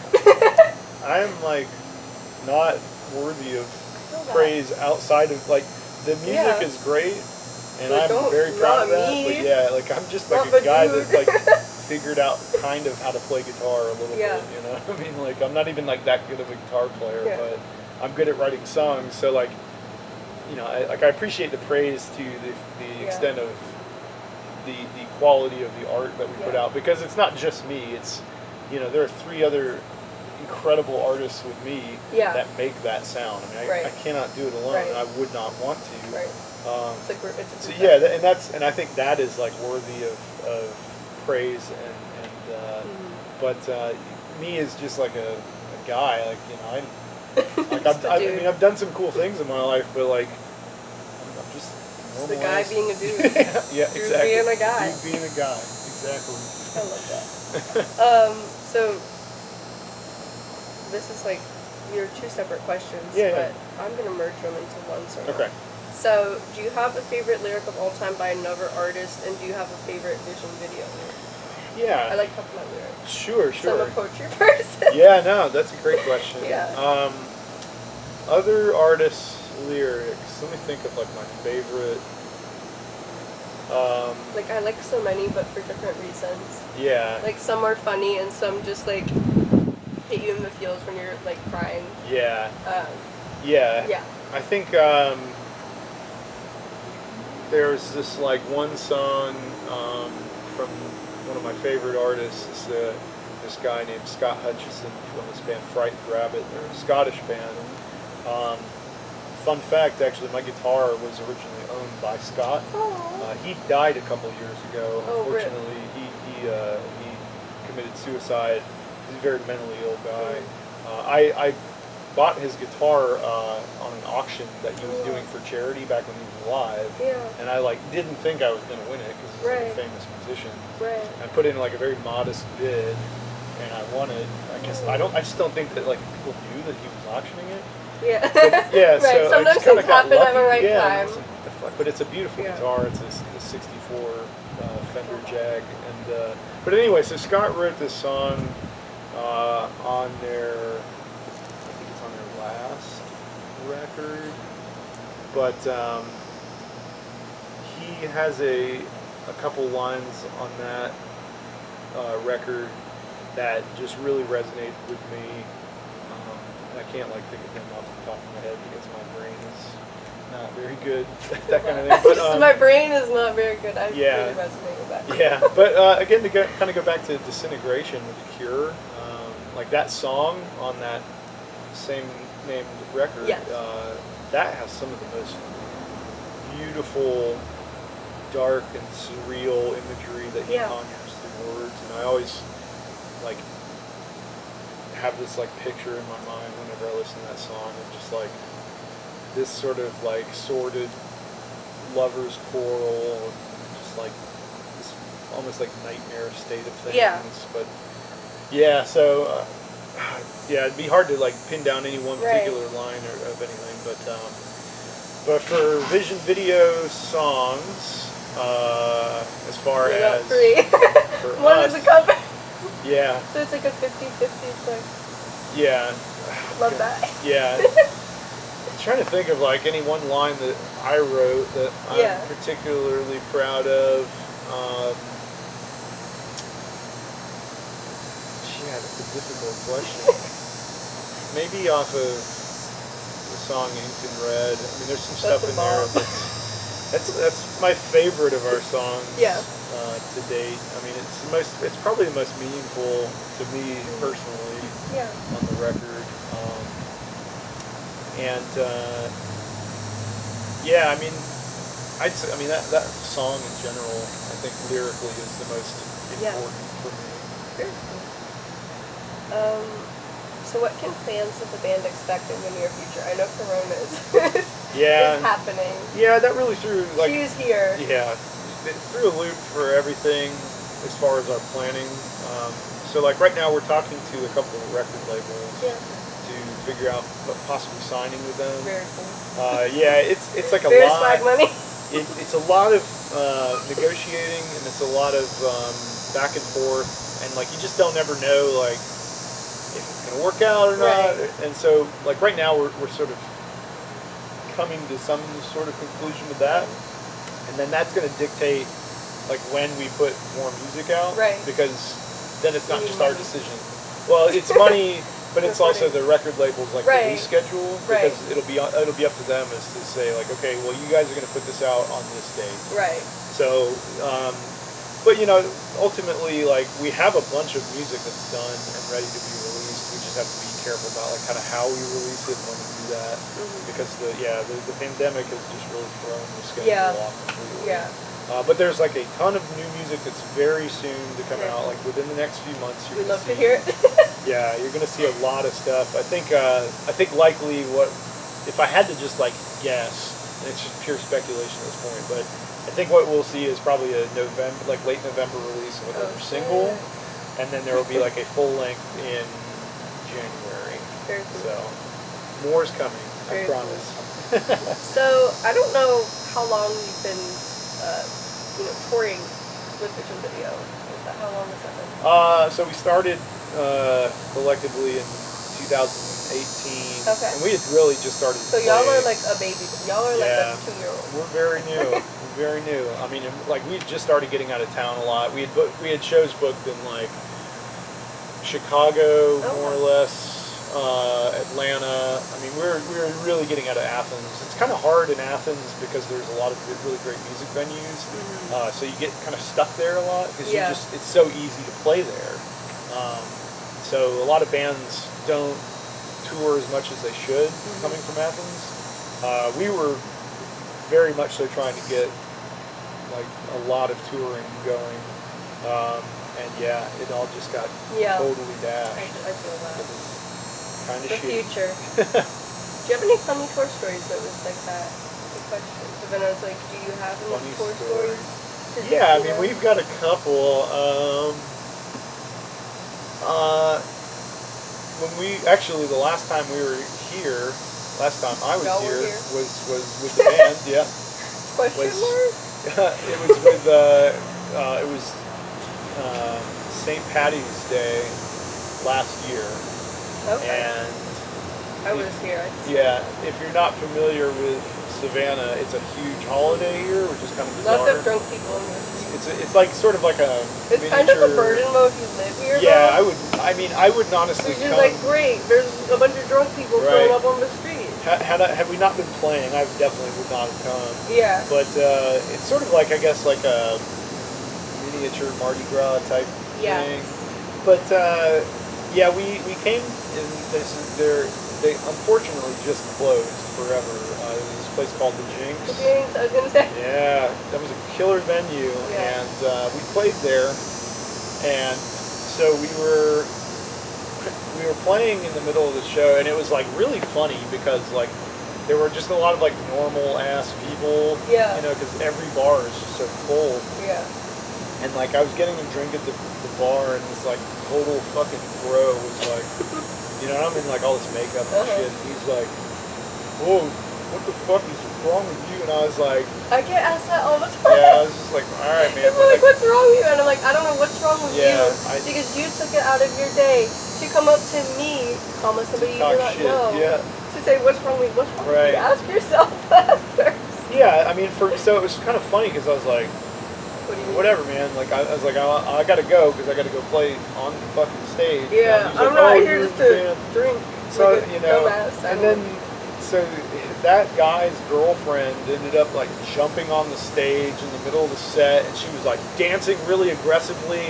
Speaker 2: I'm like not worthy of praise outside of, like, the music is great and
Speaker 1: like,
Speaker 2: I'm very proud of that, but yeah, like, I'm just like a guy that like figured out kind of how to play guitar a little bit, you know. I mean, like, I'm not even like that good of a guitar player, but I'm good at writing songs, so like, you know, I appreciate the praise to the extent of the quality of the art that we put out, because it's not just me, it's, you know, there are 3 other incredible artists with me that make that sound. I mean, I cannot do it alone, and I would not want to.
Speaker 1: Right.
Speaker 2: So and I think that is like worthy of praise, but me as just like a guy, like, you know, I mean, I've done some cool things in my life, but like, I'm just
Speaker 1: the guy being a dude.
Speaker 2: Yeah, exactly.
Speaker 1: Being a guy.
Speaker 2: Dude being a guy, exactly.
Speaker 1: I love that. So. This is like, your 2 separate questions, but I'm going to merge them into one sort of.
Speaker 2: Okay.
Speaker 1: So, do you have a favorite lyric of all time by another artist, and do you have a favorite vision video lyric?
Speaker 2: Yeah.
Speaker 1: I like talking about lyrics.
Speaker 2: Sure.
Speaker 1: So I'm a poetry person.
Speaker 2: Yeah, no, that's a great question.
Speaker 1: Yeah.
Speaker 2: Other artists' lyrics, let me think of like my favorite.
Speaker 1: Like, I like so many, but for different reasons.
Speaker 2: Yeah. Like,
Speaker 1: some are funny, and some just like hit you in the feels when you're like crying.
Speaker 2: Yeah.
Speaker 1: Yeah.
Speaker 2: I think there's this like one song from one of my favorite artists, this guy named Scott Hutchison from this band Frightened Rabbit. They're a Scottish band. Fun fact, actually, my guitar was originally owned by Scott. He died a couple years ago. Unfortunately, he committed suicide. He's a very mentally ill guy. I bought his guitar on an auction that he was doing for charity back when he was alive. And I like didn't think I was going to win it because he's like a famous musician. I put in like a very modest bid, and I won it. I just don't think that like people knew that he was auctioning it.
Speaker 1: Right.
Speaker 2: So
Speaker 1: sometimes things happen at the right time.
Speaker 2: But it's a beautiful guitar. It's a 64 Fender Jag, and but anyway, so Scott wrote this song on their, I think it's on their last record, but has a couple lines on that record that just really resonated with me. I can't like think of them off the top of my head because my brain is not very good at that kind of thing. But
Speaker 1: my brain is not very good. I
Speaker 2: yeah,
Speaker 1: really resonate with that.
Speaker 2: Yeah, but again, to kind of go back to Disintegration with The Cure, like that song on that same named record,
Speaker 1: yes.
Speaker 2: that has some of the most beautiful, dark and surreal imagery that he conjures through words, and I always like have this like picture in my mind whenever I listen to that song of just like this sort of like sordid lovers quarrel, and just like this almost like nightmare state of things.
Speaker 1: Yeah.
Speaker 2: But yeah, so yeah, it'd be hard to like pin down any one particular line of anything, but for Vision Video songs, as far as
Speaker 1: three.
Speaker 2: for
Speaker 1: One
Speaker 2: us,
Speaker 1: is a cover.
Speaker 2: Yeah.
Speaker 1: So it's like a 50-50 thing.
Speaker 2: Yeah.
Speaker 1: Love that.
Speaker 2: Yeah. I'm trying to think of like any one line that I wrote that I'm particularly proud of. Yeah, that's a difficult question. Maybe off of the song Ink and Red. I mean, there's some stuff in there that's my favorite of our songs.
Speaker 1: Yeah.
Speaker 2: To date. I mean, it's probably the most meaningful to me personally on the record. Yeah, I mean, I'd say, I mean that song in general, I think lyrically is the most important for me.
Speaker 1: Very cool. So what can fans of the band expect in the near future? I know Corona is happening.
Speaker 2: Yeah, that really threw like
Speaker 1: She is here.
Speaker 2: Yeah. It threw a loop for everything as far as our planning. So like right now we're talking to a couple of record labels to figure out possibly signing with them.
Speaker 1: Very cool.
Speaker 2: Yeah, it's like a
Speaker 1: Very
Speaker 2: lot.
Speaker 1: swag money.
Speaker 2: It's a lot of negotiating, and it's a lot of back and forth, and like you just don't ever know like if it's gonna work out or not. And so like right now we're sort of coming to some sort of conclusion with that. And then that's going to dictate, like, when we put more music out.
Speaker 1: Right.
Speaker 2: Because then it's not just our decision. Well, it's money, but it's also the record label's, like, release schedule. Because it'll be up to them as to say, like, okay, well, you guys are going to put this out on this date.
Speaker 1: Right.
Speaker 2: So, but, you know, ultimately, like, we have a bunch of music that's done and ready to be released. We just have to be careful about, like, kind of how we release it and when we do that. Because the pandemic has just really thrown the schedule off completely. Yeah. But there's like a ton of new music that's very soon to come out. Like within the next few months,
Speaker 1: we'd love to hear it.
Speaker 2: Yeah, you're gonna see a lot of stuff. I think likely what if I had to just like guess, and it's just pure speculation at this point, but I think what we'll see is probably a late November release of another single, and then there will be like a full length in January.
Speaker 1: Very cool.
Speaker 2: So more's coming. I promise.
Speaker 1: Cool. So I don't know how long you've been, touring with Vision Video. How long has that been?
Speaker 2: So we started collectively in 2018, and we had really just started.
Speaker 1: So y'all are like a baby. Y'all are like a 2-year-old.
Speaker 2: We're very new. We're very new. I mean, like we just started getting out of town a lot. We had shows booked in like Chicago, more or less. Atlanta. I mean, we were really getting out of Athens. It's kind of hard in Athens because there's a lot of really great music venues. So you get kind of stuck there a lot because it's so easy to play there. So a lot of bands don't tour as much as they should coming from Athens. We were very much so trying to get like a lot of touring going. And it all just got totally dashed.
Speaker 1: I feel that.
Speaker 2: Kind of
Speaker 1: the future. Do you have any funny tour stories that was like that? Good question. So then I was like, do you have any funny tour stories?
Speaker 2: Yeah, I mean, we've got a couple. The last time we were here, last time I was here was with the band. Yeah.
Speaker 1: Question mark?
Speaker 2: It was St. Patty's Day last year.
Speaker 1: Okay.
Speaker 2: And
Speaker 1: I was here.
Speaker 2: If you're not familiar with Savannah, it's a huge holiday here, which is kind of bizarre.
Speaker 1: Lots of drunk people in this.
Speaker 2: It's like sort of like a
Speaker 1: It's
Speaker 2: miniature,
Speaker 1: kind of a burden though if you live here.
Speaker 2: Yeah,
Speaker 1: though.
Speaker 2: I would honestly
Speaker 1: You're just like, great, there's a bunch of drunk people
Speaker 2: Right.
Speaker 1: throwing up on the street.
Speaker 2: Had we not been playing, I definitely would not have come.
Speaker 1: Yeah.
Speaker 2: But it's sort of like, I guess, like a miniature Mardi Gras type thing. But yeah, we came and they unfortunately just closed forever. There's this place called the Jinx.
Speaker 1: The Jinx, I was gonna say.
Speaker 2: Yeah, that was a killer venue, and we played there, and so we were playing in the middle of the show, and it was like really funny because like there were just a lot of like normal ass people,
Speaker 1: Yeah.
Speaker 2: you know, because every bar is just so full.
Speaker 1: Yeah.
Speaker 2: And like I was getting a drink at the bar, and this like total fucking bro was like, you know, I'm in like all this makeup and shit, and he's like, whoa, what the fuck is wrong with you? And I was like,
Speaker 1: I get asked that all the time.
Speaker 2: yeah, I was just like, all right, man.
Speaker 1: People are like, what's wrong with you? And I'm like, I don't know what's wrong with you.
Speaker 2: Yeah,
Speaker 1: Because you took it out of your day to come up to me, comma, somebody you do not
Speaker 2: shit,
Speaker 1: know,
Speaker 2: yeah.
Speaker 1: to say, what's wrong with you? What's wrong
Speaker 2: Right.
Speaker 1: with you? Ask yourself that first.
Speaker 2: Yeah, I mean, so it was kind of funny because I was like,
Speaker 1: What do you mean?
Speaker 2: whatever, man. Like I was like, I gotta go because I gotta go play on the fucking stage.
Speaker 1: Yeah,
Speaker 2: He's
Speaker 1: I'm
Speaker 2: like,
Speaker 1: not
Speaker 2: "Oh,
Speaker 1: here
Speaker 2: you're
Speaker 1: just
Speaker 2: in the
Speaker 1: to
Speaker 2: band."
Speaker 1: drink.
Speaker 2: So
Speaker 1: like a
Speaker 2: you know,
Speaker 1: dumbass.
Speaker 2: and then so that guy's girlfriend ended up like jumping on the stage in the middle of the set, and she was like dancing really aggressively,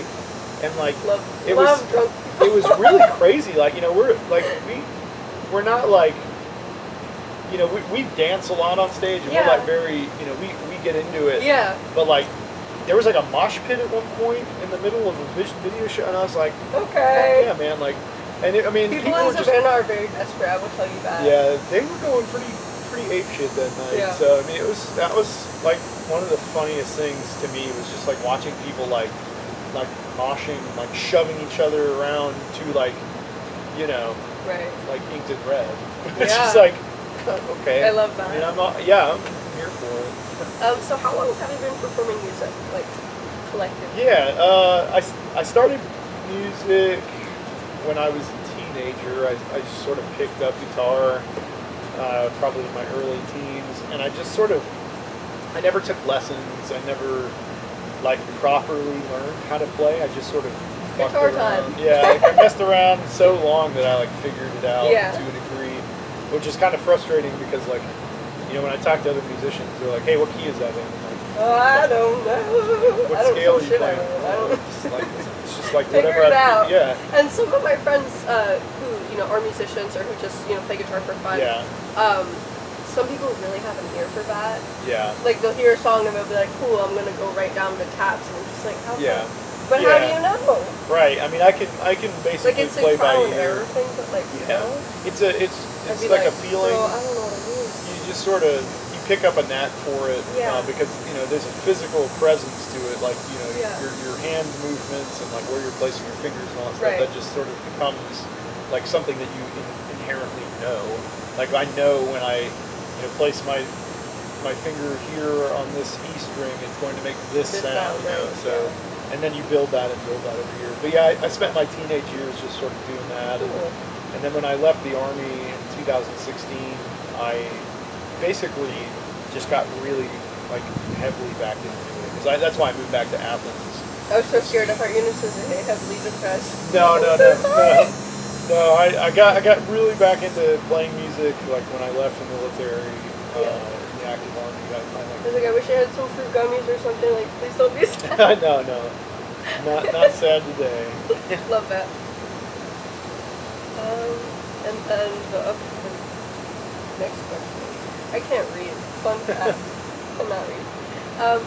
Speaker 2: and like
Speaker 1: love
Speaker 2: was
Speaker 1: drunk
Speaker 2: it was really crazy. Like, you know, we're not like, you know, we dance a lot on stage, and we're like very, you know, we get into it.
Speaker 1: Yeah.
Speaker 2: But like, there was like a mosh pit at one point in the middle of a video show, and I was like,
Speaker 1: okay.
Speaker 2: yeah, man, like, and I mean,
Speaker 1: people
Speaker 2: were
Speaker 1: in
Speaker 2: just,
Speaker 1: Savannah are very desperate. I will tell you that.
Speaker 2: yeah, they were going pretty ape shit that night.
Speaker 1: Yeah.
Speaker 2: So I mean, that was like one of the funniest things to me was just like watching people like moshing, like shoving each other around to like, you know,
Speaker 1: Right.
Speaker 2: like Inked in Red. It's
Speaker 1: Yeah.
Speaker 2: just like, okay.
Speaker 1: I love that.
Speaker 2: I mean, I'm here for it.
Speaker 1: So how long have you been performing music, like collectively?
Speaker 2: Yeah, I started music when I was a teenager. I sort of picked up guitar probably in my early teens, and I just sort of, I never took lessons. I never like properly learned how to play. I just sort of fucked
Speaker 1: Guitar
Speaker 2: around.
Speaker 1: time.
Speaker 2: Yeah, I messed around so long that I like figured it out
Speaker 1: Yeah.
Speaker 2: to a degree, which is kind of frustrating because like, you know, when I talk to other musicians, they're like, "Hey, what key is that in?" I'm like,
Speaker 1: I don't know.
Speaker 2: what
Speaker 1: I don't
Speaker 2: scale
Speaker 1: know
Speaker 2: are you
Speaker 1: shit I
Speaker 2: playing?
Speaker 1: don't know.
Speaker 2: It's just like
Speaker 1: Figure
Speaker 2: whatever
Speaker 1: it out.
Speaker 2: Yeah.
Speaker 1: And some of my friends who, you know, are musicians or who just, you know, play guitar for fun.
Speaker 2: Yeah.
Speaker 1: Some people really have an ear for that.
Speaker 2: Yeah.
Speaker 1: Like they'll hear a song and they'll be like, cool, I'm gonna go right down the taps, and I'm just like, how
Speaker 2: Yeah.
Speaker 1: fun? But how do you know?
Speaker 2: Right. I mean, I can basically
Speaker 1: Like it's
Speaker 2: play
Speaker 1: a trial
Speaker 2: by
Speaker 1: and
Speaker 2: ear.
Speaker 1: error thing, but like, you
Speaker 2: Yeah.
Speaker 1: know?
Speaker 2: It's
Speaker 1: I'd be
Speaker 2: like a feeling.
Speaker 1: Girl, I don't know what it is.
Speaker 2: You just sort of pick up a knack for it because you know there's a physical presence to it, like you know your hand movements and like where you're placing your fingers and all that stuff. That just sort of becomes like something that you inherently know. Like I know when I place my finger here on this E string, it's going to make this sound. You know, so and then you build that over here. But yeah, I spent my teenage years just sort of doing that, and then when I left the Army in 2016, I basically just got really like heavily back into it because that's why I moved back to Athens.
Speaker 1: I was so scared. I thought you were going to say heavily depressed.
Speaker 2: No. I got really back into playing music like when I left the military, in the active Army. I
Speaker 1: was like, I wish I had some fruit gummies or something. Like, please don't be sad.
Speaker 2: No, not sad today.
Speaker 1: Love that. And then the next question. I can't read. Fun fact. Cannot read.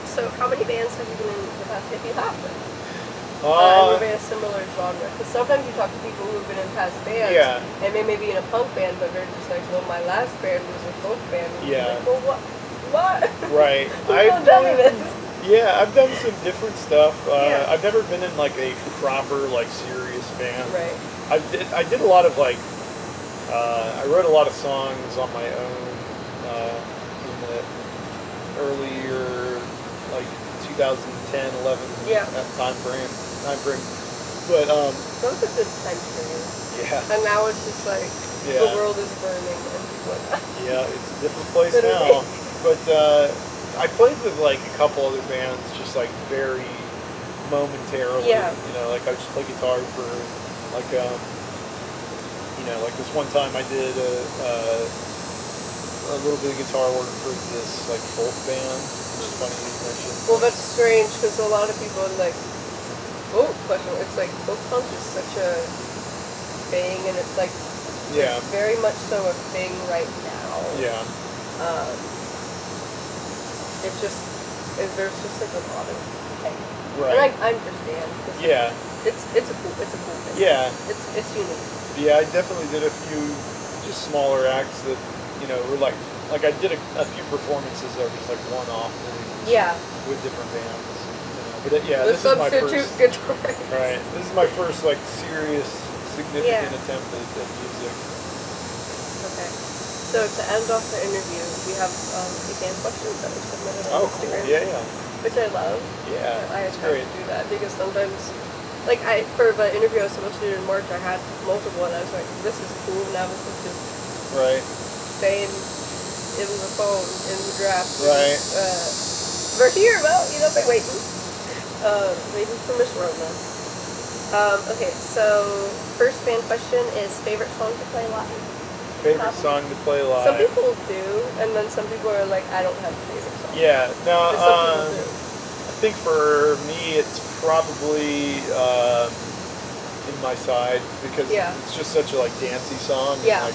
Speaker 1: So how many bands have you been in the past, if you have been? Maybe a similar genre. Because sometimes you talk to people who have been in past bands, and they may be in a punk band, but they're just like, well, my last band was a folk band. And like, well, what?
Speaker 2: Right.
Speaker 1: Don't tell me this.
Speaker 2: Yeah, I've done some different stuff. I've never been in like a proper like serious band.
Speaker 1: Right.
Speaker 2: I did a lot of like, I wrote a lot of songs on my own in the earlier like 2010, 11 that time frame. But
Speaker 1: that was a good time period.
Speaker 2: Yeah.
Speaker 1: And now it's just like the world is burning and people are
Speaker 2: yeah, it's a different place
Speaker 1: Literally.
Speaker 2: now. But I played with like a couple other bands, just like very momentarily.
Speaker 1: Yeah.
Speaker 2: You know, like I just play guitar for like you know, like this one time I did a little bit of guitar work for this like folk band, which is funny you mentioned.
Speaker 1: Well, that's strange because a lot of people are like, oh, question. It's like folk punk is such a thing, and it's like
Speaker 2: Yeah.
Speaker 1: it's very much so a thing right now.
Speaker 2: Yeah.
Speaker 1: It's just there's just like a lot of
Speaker 2: Right.
Speaker 1: and I understand.
Speaker 2: Yeah.
Speaker 1: It's a cool thing.
Speaker 2: Yeah.
Speaker 1: It's unique.
Speaker 2: Yeah, I definitely did a few just smaller acts that, you know, were like I did a few performances that were just like one-off things
Speaker 1: Yeah.
Speaker 2: with different bands. You know. But yeah,
Speaker 1: The
Speaker 2: this is my
Speaker 1: substitute
Speaker 2: first.
Speaker 1: guitar.
Speaker 2: Right. This is my first like serious, significant
Speaker 1: Yeah.
Speaker 2: attempt at music.
Speaker 1: Okay. So to end off the interview, we have the fan questions that were submitted on
Speaker 2: Oh, cool.
Speaker 1: Instagram.
Speaker 2: Yeah, yeah.
Speaker 1: Which I love.
Speaker 2: Yeah,
Speaker 1: I
Speaker 2: that's
Speaker 1: try
Speaker 2: great.
Speaker 1: to do that because sometimes, like for the interview I was supposed to do in March, I had multiple, and I was like, this is cool. Now this is just
Speaker 2: Right.
Speaker 1: staying in the phone in the draft.
Speaker 2: Right.
Speaker 1: We're here, well, you know, they're waiting. Waiting for Miss Rona. Okay, so first fan question is favorite song to play live.
Speaker 2: Favorite song to play live.
Speaker 1: Some people do, and then some people are like, I don't have a favorite song.
Speaker 2: Yeah. No.
Speaker 1: But some people do.
Speaker 2: I think for me, it's probably In My Side because
Speaker 1: Yeah.
Speaker 2: it's just such a like dancey song.
Speaker 1: Yeah.
Speaker 2: And,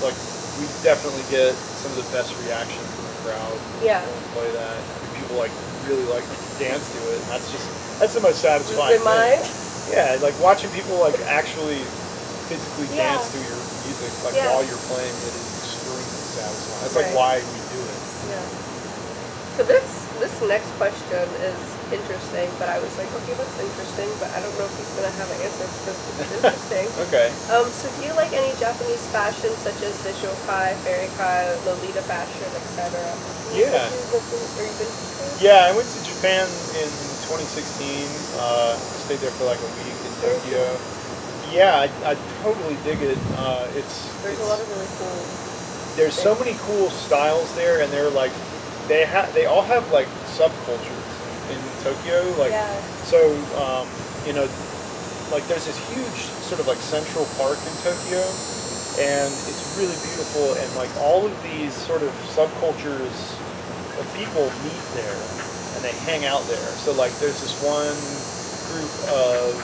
Speaker 2: like we definitely get some of the best reaction from the crowd.
Speaker 1: Yeah.
Speaker 2: When we play that. I mean, people like really like dance to it, and that's the most satisfying
Speaker 1: Is it mine?
Speaker 2: thing. Yeah, like watching people like actually physically
Speaker 1: Yeah.
Speaker 2: dance to your music like
Speaker 1: Yeah.
Speaker 2: while you're playing it is extremely satisfying. That's like
Speaker 1: Right.
Speaker 2: why we do it.
Speaker 1: Yeah. So this next question is interesting, but I was like, okay, that's interesting, but I don't know if he's gonna have an answer because it's interesting.
Speaker 2: Okay.
Speaker 1: So do you like any Japanese fashion such as visual kai, fairy kai, Lolita fashion, etc.?
Speaker 2: Yeah.
Speaker 1: Are you been to Japan?
Speaker 2: Yeah, I went to Japan in 2016. Stayed there for like a week in Tokyo. Yeah, I totally dig it.
Speaker 1: There's a lot of really cool.
Speaker 2: There's so many cool styles there, and they're like they all have like subcultures in Tokyo. Like
Speaker 1: Yeah.
Speaker 2: so, you know, like there's this huge sort of like central park in Tokyo, and it's really beautiful. And like all of these sort of subcultures of people meet there, and they hang out there. So like there's this one group of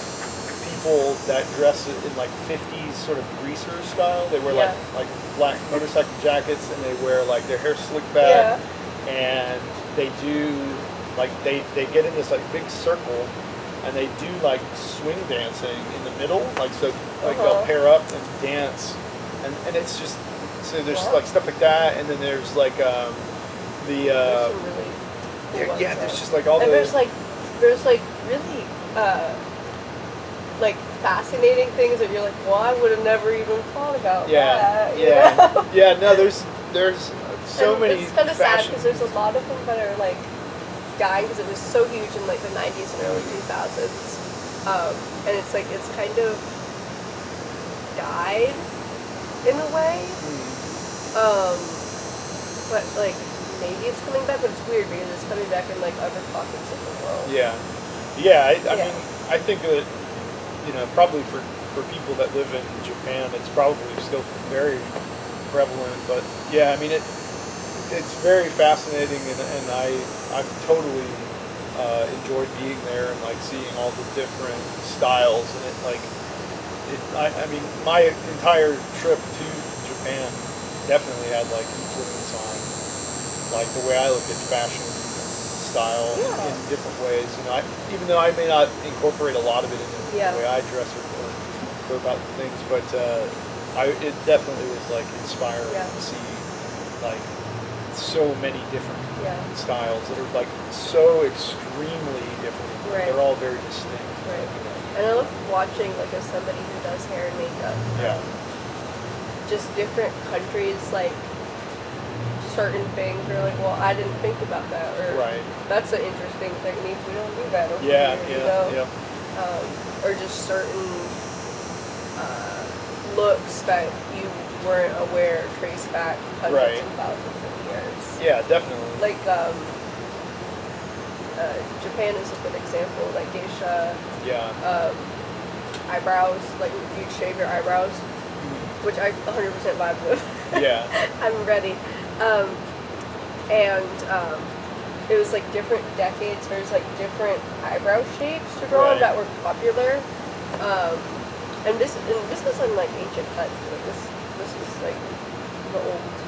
Speaker 2: people that dress in like 50s sort of greaser style. They wear
Speaker 1: Yeah.
Speaker 2: like black motorcycle jackets, and they wear like their hair slicked back, and they do like they get in this like big circle, and they do like swing dancing in the middle, like so like they'll pair up and dance, and it's just so there's like stuff like that, and then there's like
Speaker 1: There's some really cool ones
Speaker 2: yeah,
Speaker 1: there.
Speaker 2: there's just like all
Speaker 1: And
Speaker 2: the
Speaker 1: there's like really like fascinating things that you're like, well, I would have never even thought about that. you know?
Speaker 2: yeah. No, there's so
Speaker 1: And
Speaker 2: many.
Speaker 1: It's kind of sad
Speaker 2: fashion.
Speaker 1: because there's a lot of them that are like dying because it was so huge in like the 90s and early 2000s, and it's like it's kind of died in a way. But like maybe it's coming back, but it's weird because it's coming back in like other pockets of the world.
Speaker 2: Yeah. I mean, I think that probably for people that live in Japan, it's probably still very prevalent. But yeah, I mean it's very fascinating, and I've totally enjoyed being there and like seeing all the different styles, and I mean my entire trip to Japan definitely had like influence on like the way I look at fashion style in different ways. Even though I may not incorporate a lot of it into the way I dress or go about things, but it definitely was like inspiring to see like so many different styles that are like so extremely different.
Speaker 1: Right.
Speaker 2: They're all very distinct.
Speaker 1: Right. And I love watching like as somebody who does hair and makeup. Just different countries like certain things are like, well, I didn't think about that, or that's an interesting technique. We don't do that over here, you know? Or just certain looks that you weren't aware trace back hundreds and thousands of wears.
Speaker 2: Yeah, definitely.
Speaker 1: Like, Japan is a good example, like geisha.
Speaker 2: Yeah.
Speaker 1: Eyebrows, like you shave your eyebrows, which I 100% vibe with.
Speaker 2: Yeah.
Speaker 1: I'm ready. And it was like different decades. There's like different eyebrow shapes to draw that were popular. And this is in like ancient times. Like this is like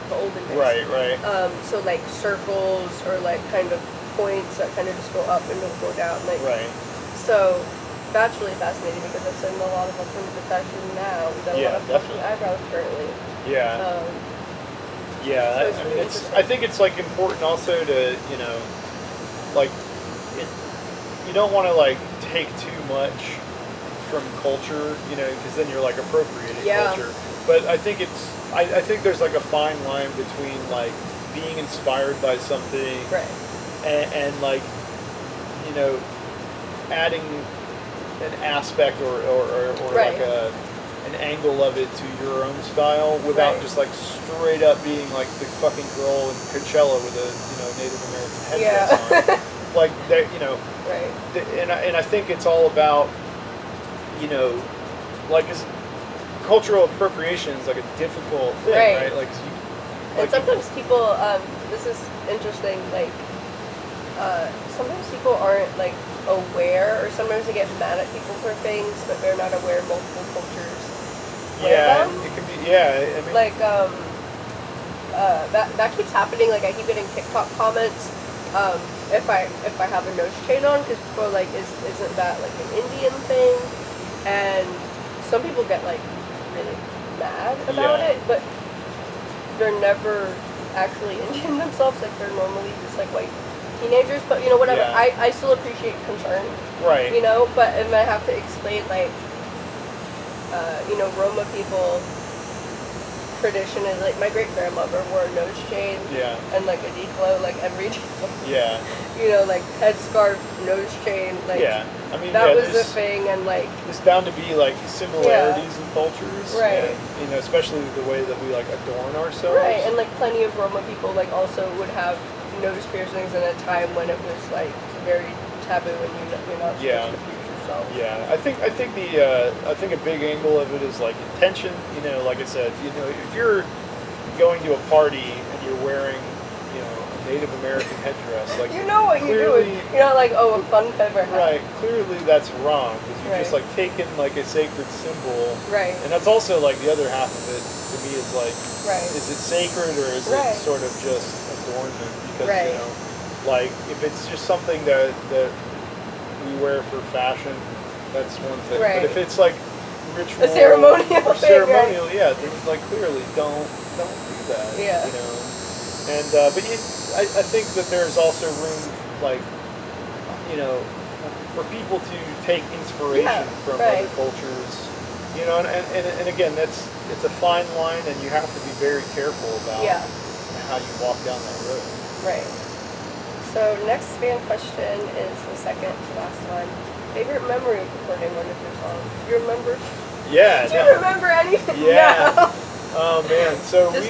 Speaker 1: the olden days.
Speaker 2: Right.
Speaker 1: So like circles or like kind of points that kind of just go up and don't go down. Like so. That's really fascinating because I've seen a lot of alternative fashion now. We've done a lot of funky eyebrows currently.
Speaker 2: Yeah.
Speaker 1: So
Speaker 2: I mean, I think it's like important also to, you know, like, you don't want to like take too much from culture, you know, because then you're like appropriating culture. But I think I think there's like a fine line between like being inspired by something, and like, you know, adding an aspect or like an angle of it to your own style without just like straight up being like the fucking girl in Coachella with a, you know, Native American headdress on. Like that, you know. And I think it's all about, you know, like cultural appropriation is like a difficult thing, right? Like,
Speaker 1: and sometimes people, this is interesting, like, sometimes people aren't like aware, or sometimes they get mad at people for things, but they're not aware multiple cultures wear them.
Speaker 2: It can be. I mean,
Speaker 1: like that keeps happening. Like I keep getting TikTok comments if I have a nose chain on, because people are like, isn't that like an Indian thing? And some people get like really mad about it, but they're never actually Indian themselves. Like they're normally just like white teenagers, but you know, whatever. I still appreciate concern, you know, but and I have to explain, like, you know, Roma people tradition is like my great grandmother wore a nose chain and like a declo like every day. You know, like headscarf, nose chain, like
Speaker 2: I mean,
Speaker 1: that was the thing. And like
Speaker 2: there's bound to be like similarities in cultures, and, you know, especially the way that we like adorn ourselves,
Speaker 1: and like plenty of Roma people like also would have nose piercings in a time when it was like very taboo and you're not supposed to pierce yourself.
Speaker 2: I think a big angle of it is like intention. You know, like I said, you know, if you're going to a party and you're wearing, you know, a Native American headdress, like,
Speaker 1: you know what you're doing. You're not like, oh, a fun feather hat.
Speaker 2: Clearly that's wrong, because you're just like taking like a sacred symbol. And that's also like the other half of it to me is like, is it sacred or is it sort of just adornment? Because you know, like if it's just something that we wear for fashion, that's one thing. But if it's like ritual,
Speaker 1: a ceremonial
Speaker 2: then like clearly don't do that. You know, and but I think that there's also room, like, you know, for people to take inspiration from other cultures. You know, and again, it's a fine line, and you have to be very careful about how you walk down that road. So
Speaker 1: next fan question is the second to last one. Favorite memory of recording one of your songs? Do you remember? Do you remember anything? No.
Speaker 2: Oh man, so
Speaker 1: I don't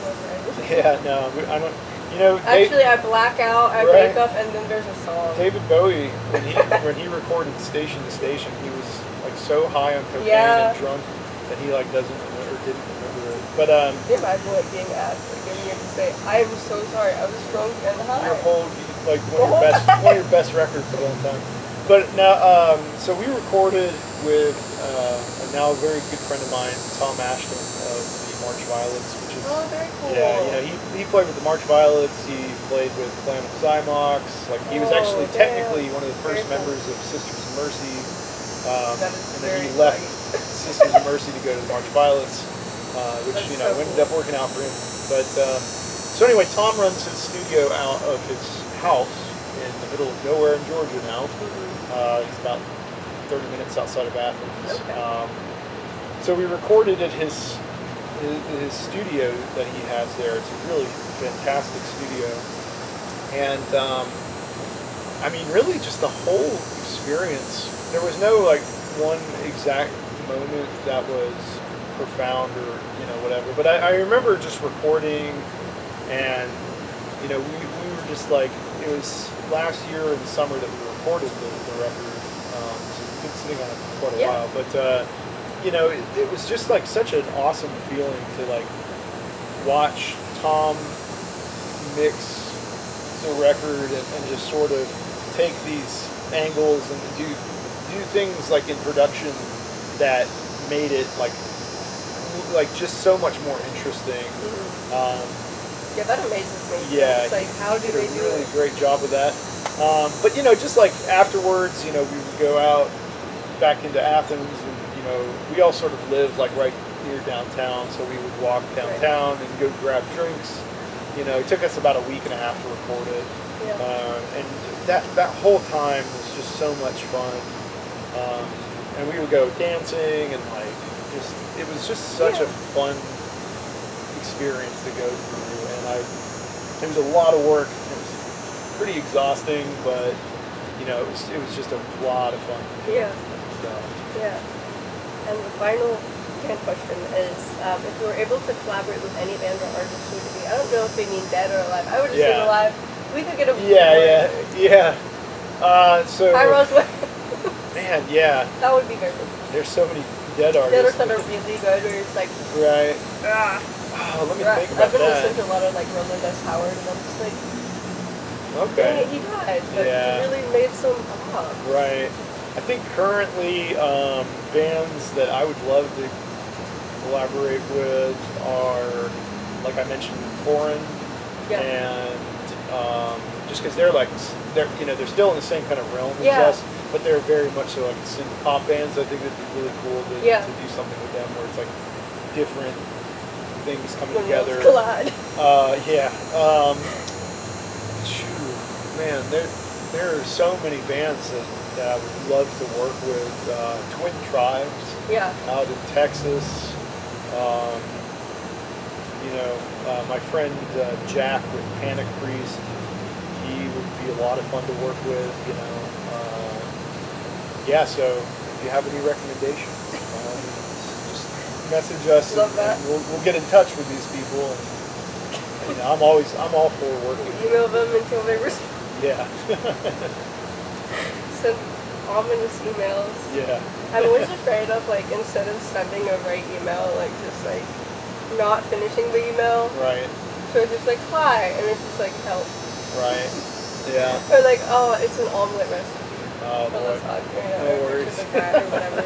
Speaker 1: remember anything.
Speaker 2: I don't. You know,
Speaker 1: actually, I black out, I wake up, and then there's a song.
Speaker 2: David Bowie, when he recorded Station to Station, he was like so high on cocaine and drunk that he like didn't remember it. But
Speaker 1: can you imagine like being asked, like giving you to say, "I'm so sorry, I was drunk and high."
Speaker 2: Your whole like one of your best records of all time. But now, so we recorded with a now very good friend of mine, Tom Ashton of the March Violets, which is
Speaker 1: very cool.
Speaker 2: You know, he played with the March Violets. He played with Clan of Cymox. Like he was actually technically one of the first members of Sisters of Mercy. And then he left Sisters of Mercy to go to the March Violets, which you know ended up working out for him. But so anyway, Tom runs his studio out of his house in the middle of nowhere in Georgia now. He's about 30 minutes outside of Athens. So we recorded at his studio that he has there. It's a really fantastic studio, and I mean, really, just the whole experience. There was no like one exact moment that was profound or, you know, whatever. But I remember just recording And we were just like, it was last year in the summer that we recorded the record. So we've been sitting on it for quite a while. But it was just like such an awesome feeling to like watch Tom mix the record and just sort of take these angles and do things like in production that made it like just so much more interesting.
Speaker 1: Yeah, that amazes me.
Speaker 2: Yeah,
Speaker 1: it's like, how do they do
Speaker 2: a really
Speaker 1: it?
Speaker 2: great job with that. But just like afterwards, we would go out back into Athens, and we all sort of lived like right near downtown, so we would walk downtown and go grab drinks. It took us about a week and a half to record it, and that whole time was just so much fun. And we would go dancing and like it was just such a fun experience to go through. And it was a lot of work. It was pretty exhausting, but it was just a lot of fun.
Speaker 1: Yeah.
Speaker 2: So.
Speaker 1: Yeah. And the final question is, if you were able to collaborate with any band or artist, who would it be? I don't know if they mean dead or alive. I would just say alive. We could get a
Speaker 2: Yeah. So
Speaker 1: Hi, Roswell.
Speaker 2: Man, yeah.
Speaker 1: That would be very good.
Speaker 2: There's so many dead artists.
Speaker 1: Dead artists that are really good, where it's like
Speaker 2: right. Oh, let me think about
Speaker 1: I've been
Speaker 2: that.
Speaker 1: listening to a lot of like Roland S. Howard, and I'm just like,
Speaker 2: okay.
Speaker 1: dang it, he died, but he really made some pop.
Speaker 2: Right. I think currently bands that I would love to collaborate with are, like I mentioned, Foreign, and just because they're still in the same kind of realm as us, but they're very much so like synth pop bands. I think it'd be really cool to do something with them where it's like different things coming together.
Speaker 1: Collide.
Speaker 2: Man, there are so many bands that I would love to work with. Twin Tribes, out in Texas. My friend Jack with Panic Priest, he would be a lot of fun to work with. So if you have any recommendations, just message us, and we'll get in touch with these people. And, I'm all for working.
Speaker 1: Email them until they respond.
Speaker 2: Yeah.
Speaker 1: Send ominous emails.
Speaker 2: Yeah.
Speaker 1: I'm always afraid of like, instead of sending a right email, like just like not finishing the email.
Speaker 2: Right.
Speaker 1: So it's just like hi, and it's just like help.
Speaker 2: Right. Yeah.
Speaker 1: Or like, oh, it's an omelet recipe.
Speaker 2: Oh boy. No worries.
Speaker 1: Or whatever.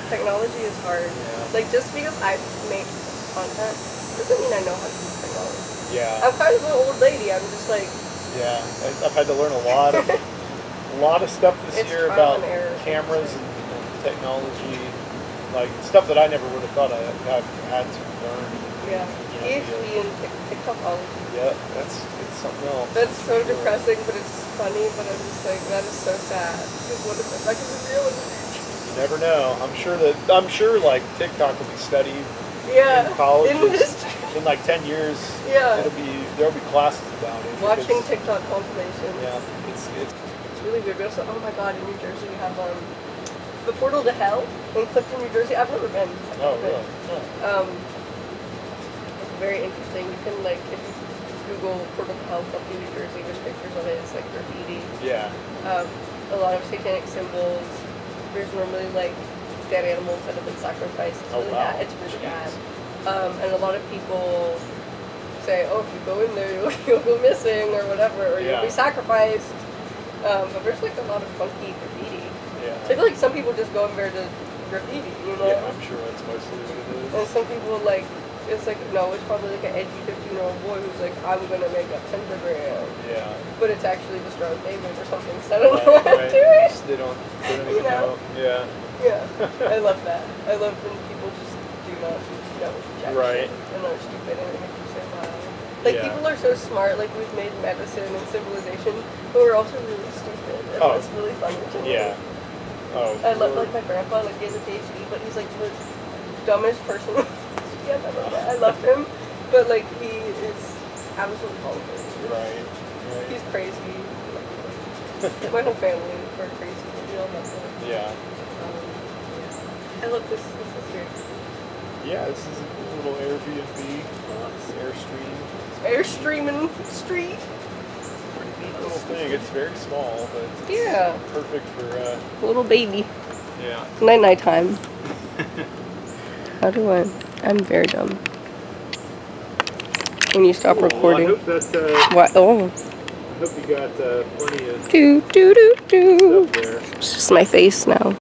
Speaker 1: Technology is hard.
Speaker 2: Yeah.
Speaker 1: Like just because I make content doesn't mean I know how to use technology.
Speaker 2: Yeah.
Speaker 1: I'm kind of an old lady. I'm just like.
Speaker 2: Yeah, I've had to learn a lot of stuff this year about cameras and technology, like stuff that I never would have thought I've had to learn.
Speaker 1: Yeah, PhD in TikTokology.
Speaker 2: Yeah, it's something else.
Speaker 1: That's so depressing, but it's funny. But I'm just like, that is so sad. Because what if that could be real?
Speaker 2: You never know. I'm sure like TikTok will be studied in college in like 10 years.
Speaker 1: Yeah,
Speaker 2: there'll be classes about it.
Speaker 1: Watching TikTok compilations.
Speaker 2: Yeah, it's
Speaker 1: really weird. Also, oh my god, in New Jersey we have the Portal to Hell in Clifton, New Jersey. I've never been.
Speaker 2: Really? Oh.
Speaker 1: It's very interesting. You can like, if you Google Portal to Hell, Clifton, New Jersey, there's pictures of it. It's like graffiti.
Speaker 2: Yeah.
Speaker 1: A lot of satanic symbols. There's normally like dead animals that have been sacrificed. It's really bad. It's really bad. And a lot of people say, oh, if you go in there, you'll go missing or whatever, or you'll be sacrificed. But there's like a lot of funky graffiti.
Speaker 2: Yeah.
Speaker 1: So I feel like some people just go in there to graffiti, you know?
Speaker 2: Yeah, I'm sure that's mostly what it is.
Speaker 1: And some people like, it's like, no, it's probably like an edgy 15-year-old boy who's like, I'm gonna make a pentagram.
Speaker 2: Yeah. But
Speaker 1: it's actually just Ron David or something, so I don't know how to do it.
Speaker 2: They don't even know. Yeah.
Speaker 1: Yeah. I love that. I love when people just do not know jack shit and are stupid and make you say wow. Like people are so smart, like we've made medicine and civilization, but we're also really stupid. And that's really funny to me.
Speaker 2: Yeah. Oh.
Speaker 1: I love like my grandpa, like he has a PhD, but he's like the dumbest person I love him. But like he is absolutely bonkers.
Speaker 2: Right.
Speaker 1: He's crazy. My whole family are crazy. We all love him.
Speaker 2: Yeah.
Speaker 1: I love this. This is great.
Speaker 2: Yeah, this is a cool little Airbnb. Airstream.
Speaker 1: Airstreaming street.
Speaker 2: Pretty neat little thing. It's very small, but it's
Speaker 1: Yeah.
Speaker 2: perfect for
Speaker 1: Little baby.
Speaker 2: yeah.
Speaker 1: Night time. How do I? I'm very dumb. When you stop recording.
Speaker 2: Well, I hope that,
Speaker 1: What? Oh.
Speaker 2: I hope you got plenty of
Speaker 1: Do.
Speaker 2: stuff there.
Speaker 1: It's just my face now.